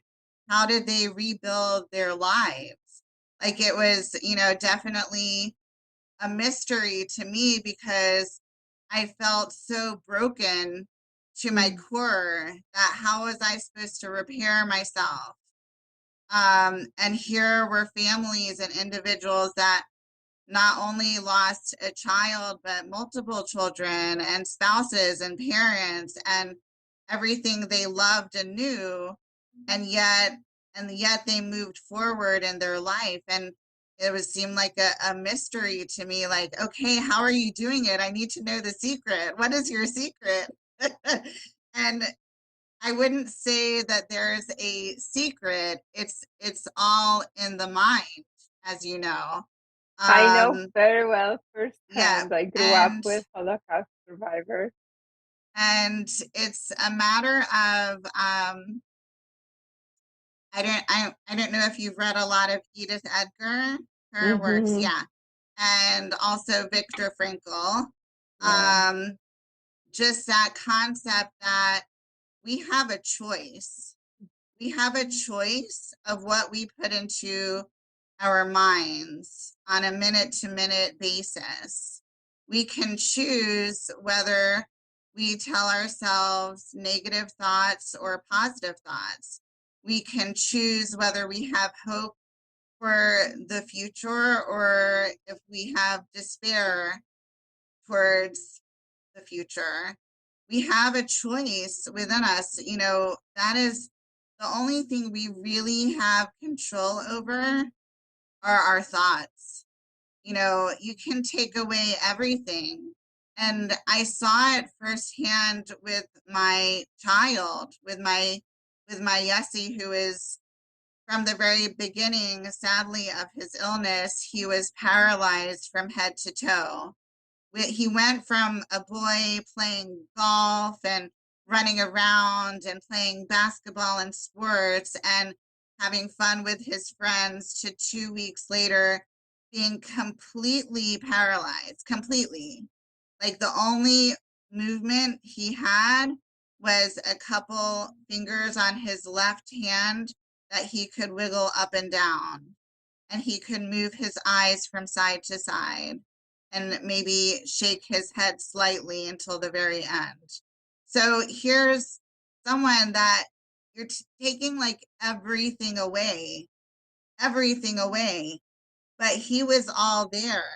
How did they rebuild their lives? Like it was, definitely a mystery to me because I felt so broken to my Mm. core that how was I supposed to repair myself? And here were families and individuals that not only lost a child, but multiple children and spouses and parents and everything they loved and knew. And yet they moved forward in their life. And it would seem like a mystery to me, like, okay, how are you doing it? I need to know the secret. What is your secret? And I wouldn't say that there's a secret. It's all in the mind, as you know. I know Um, very well yeah, firsthand. I grew up and with Holocaust survivors. and it's a matter of I don't know if you've read a lot of Edith Edgar, her works, Mm-hmm. yeah, and also Viktor Frankl. Yeah. Um, just that concept that we have a choice. We have a choice of what we put into our minds on a minute to minute basis. We can choose whether we tell ourselves negative thoughts or positive thoughts. We can choose whether we have hope for the future or if we have despair towards the future. We have a choice within us. That is the only thing we really have control over are our thoughts. You can take away everything. And I saw it firsthand with my child, with my Yessie, who is from the very beginning, sadly, of his illness, he was paralyzed from head to toe. He went from a boy playing golf and running around and playing basketball and sports and having fun with his friends, to 2 weeks later being completely paralyzed, completely. Like the only movement he had was a couple fingers on his left hand that he could wiggle up and down, and he could move his eyes from side to side and maybe shake his head slightly until the very end. So here's someone that you're taking like everything away, but he was all there.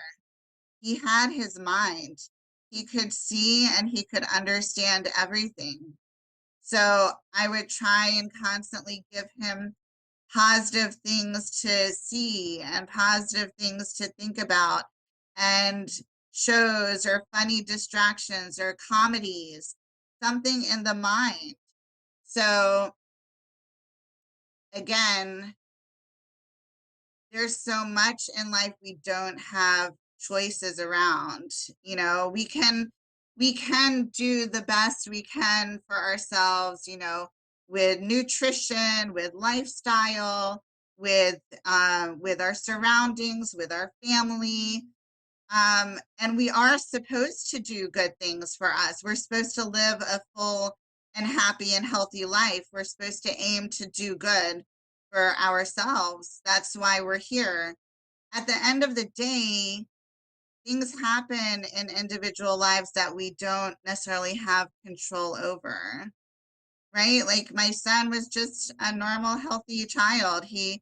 He had his mind. He could see and he could understand everything. So I would try and constantly give him positive things to see and positive things to think about, and shows or funny distractions or comedies, something in the mind. So again, there's so much in life we don't have choices around. You know, we can do the best we can for ourselves, with nutrition, with lifestyle, with our surroundings, with our family. And we are supposed to do good things for us. We're supposed to live a full and happy and healthy life. We're supposed to aim to do good for ourselves. That's why we're here. At the end of the day, things happen in individual lives that we don't necessarily have control over, right? Like my son was just a normal, healthy child. He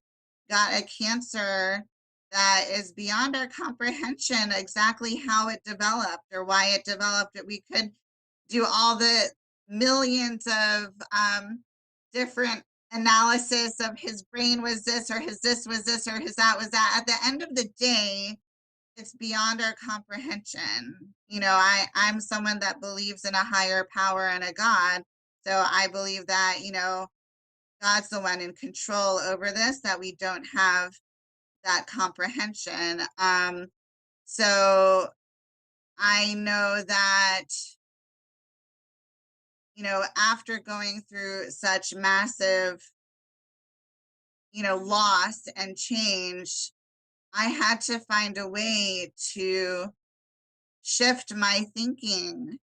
got a cancer that is beyond our comprehension exactly how it developed or why it developed. We could do all the millions of different analysis of his brain was this or his this was this or his that was that. At the end of the day, it's beyond our comprehension. I'm someone that believes in a higher power and a God. So I believe that, God's the one in control over this, that we don't have that comprehension. So I know that, after going through such massive, loss and change, I had to find a way to shift my thinking.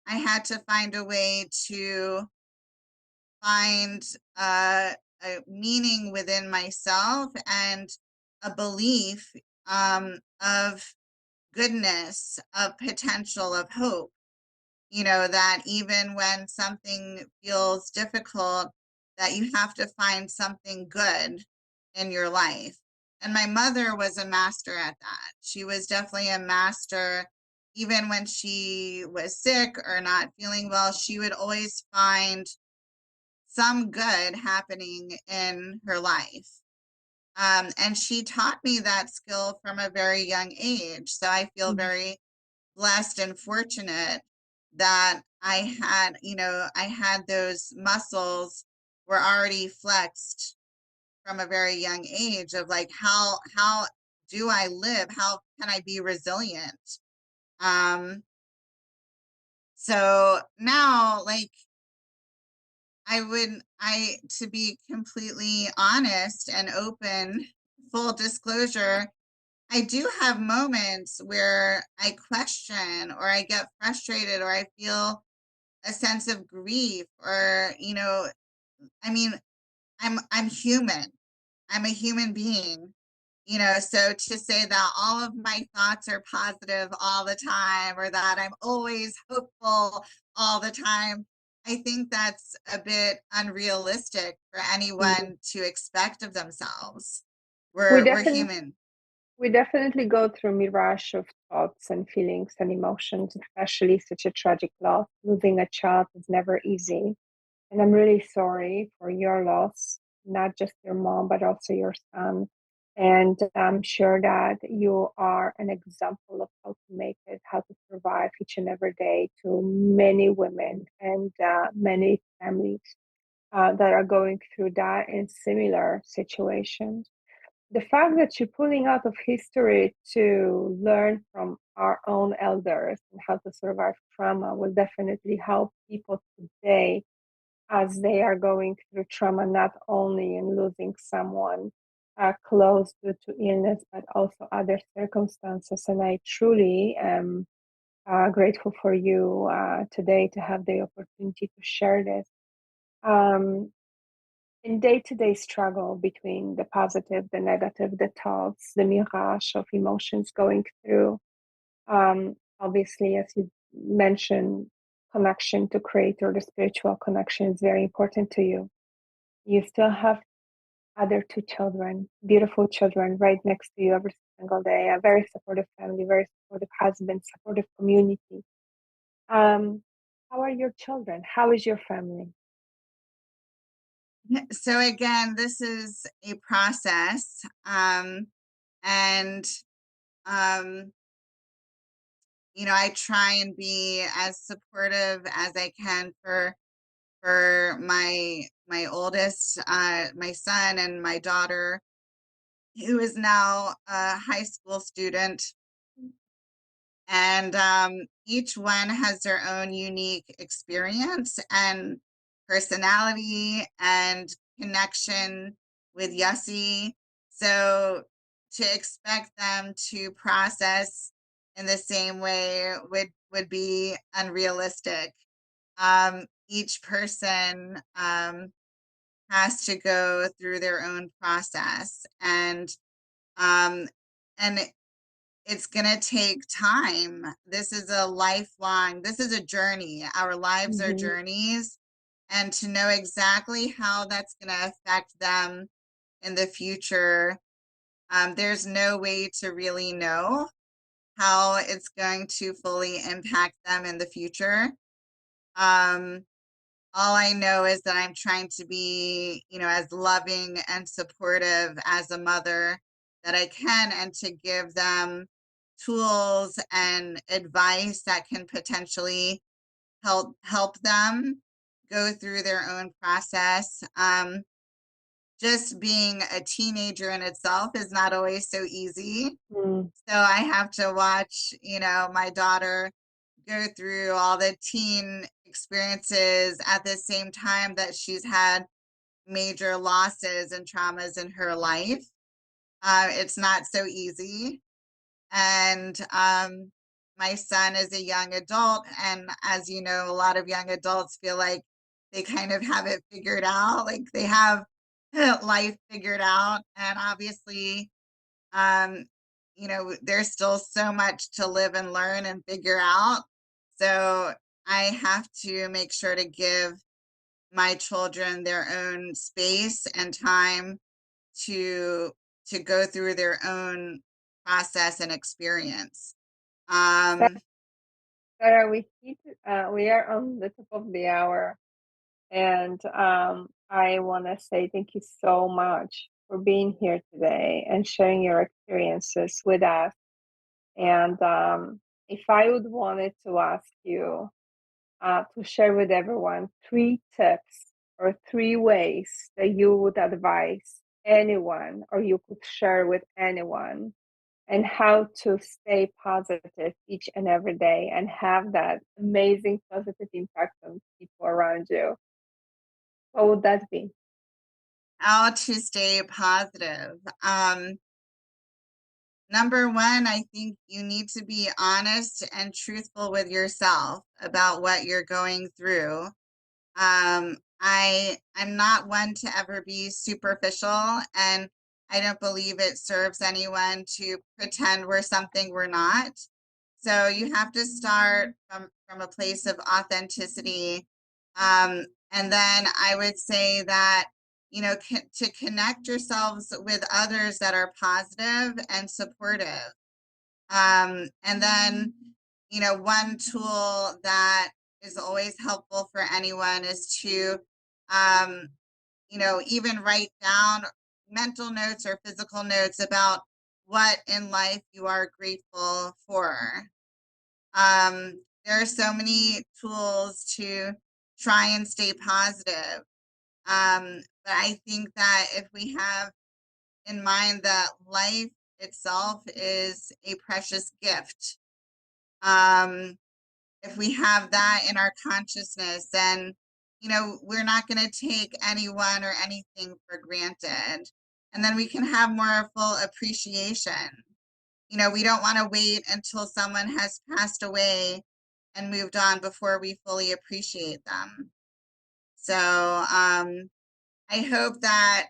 I had to find a way to find a meaning within myself and a belief of goodness, of potential, of hope. That even when something feels difficult, that you have to find something good in your life. And my mother was a master at that. She was definitely a master. Even when she was sick or not feeling well, she would always find some good happening in her life. And she taught me that skill from a very young age. So I feel very blessed and fortunate that I had those muscles were already flexed from a very young age of like, how do I live? How can I be resilient? So now, like, to be completely honest and open, full disclosure, I do have moments where I question or I get frustrated or I feel a sense of grief or, I mean, I'm human. I'm a human being, so to say that all of my thoughts are positive all the time or that I'm always hopeful all the time, I think that's a bit unrealistic for Mhm. anyone to expect of themselves. We We're definitely human. we definitely go through mirage of thoughts and feelings and emotions, especially such a tragic loss. Losing a child is never easy. And I'm really sorry for your loss, not just your mom, but also your son. And I'm sure that you are an example of how to make it, how to survive each and every day to many women and many families that are going through that in similar situations. the fact that you're pulling out of history to learn from our own elders and how to survive trauma will definitely help people today as they are going through trauma, not only in losing someone close due to illness, but also other circumstances. And I truly am grateful for you today to have the opportunity to share this. In day-to-day struggle between the positive, the negative, the thoughts, the mirage of emotions going through, obviously, as you mentioned, connection to creator, the spiritual connection is very important to you. You still have other two children, beautiful children, right next to you every single day, a very supportive family, very supportive husband, supportive community. How are your children? How is your family? So again, this is a process, and I try and be as supportive as I can for my oldest, my son, and my daughter, who is now a high school student. And each one has their own unique experience and personality and connection with Yossi. So to expect them to process in the same way would be unrealistic. Each person has to go through their own process, um, and it's going to take time. This is a journey. Our lives are Mm-hmm. journeys. And to know exactly how that's going to affect them in the future, there's no way to really know how it's going to fully impact them in the future. Um, all I know is that I'm trying to be, as loving and supportive as a mother that I can, and to give them tools and advice that can potentially help them go through their own process. Just being a teenager in itself is not always so easy. Mm. So I have to watch, my daughter go through all the teen experiences at the same time that she's had major losses and traumas in her life. It's not so easy. And my son is a young adult. And as you know, a lot of young adults feel like they kind of have it figured out, like they have life figured out. And obviously, there's still so much to live and learn and figure out. So I have to make sure to give my children their own space and time to go through their own process and experience. Um, Sarah, we are on the top of the hour, and I want to say thank you so much for being here today and sharing your experiences with us. And if I would wanted to ask you to share with everyone 3 tips or 3 ways that you would advise anyone or you could share with anyone and how to stay positive each and every day and have that amazing positive impact on people around you, what would that be? how to stay positive. Number one, I think you need to be honest and truthful with yourself about what you're going through. I'm not one to ever be superficial, and I don't believe it serves anyone to pretend we're something we're not. So you have to start from a place of authenticity. And then I would say that, to connect yourselves with others that are positive and supportive. And then, one tool that is always helpful for anyone is to, um, even write down mental notes or physical notes about what in life you are grateful for. There are so many tools to try and stay positive. But I think that if we have in mind that life itself is a precious gift. If we have that in our consciousness, then, we're not going to take anyone or anything for granted. And then we can have more full appreciation. We don't want to wait until someone has passed away and moved on before we fully appreciate them. So, I hope that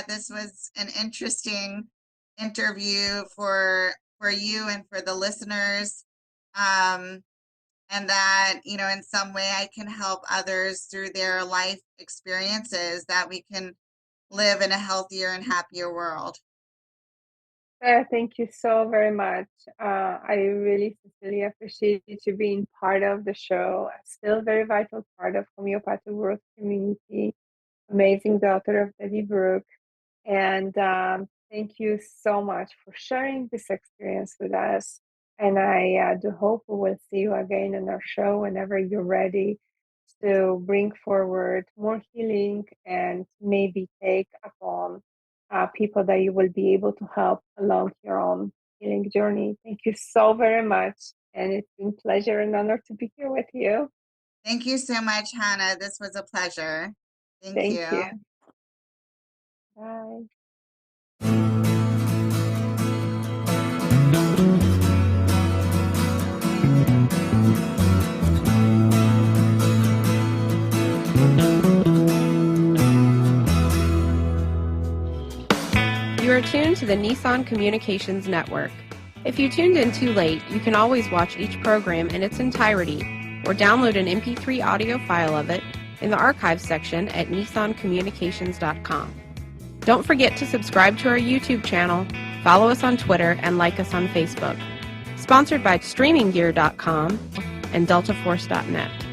this was an interesting interview for you and for the listeners, and that in some way I can help others through their life experiences, that we can live in a healthier and happier world. Thank you so very much. I really sincerely appreciate you being part of the show. Still very vital part of homeopathic world community. Amazing daughter of Betty Brooke. And thank you so much for sharing this experience with us. And I do hope we will see you again on our show whenever you're ready to bring forward more healing and maybe take upon people that you will be able to help along your own healing journey. Thank you so very much. And it's been a pleasure and honor to be here with you. Thank you so much, Hannah. This was a pleasure. Thank you. Bye. You are tuned to the Nissan Communications Network. If you tuned in too late, you can always watch each program in its entirety or download an MP3 audio file of it in the archives section at nissancommunications.com. Don't forget to subscribe to our YouTube channel, follow us on Twitter, and like us on Facebook. Sponsored by StreamingGear.com and DeltaForce.net.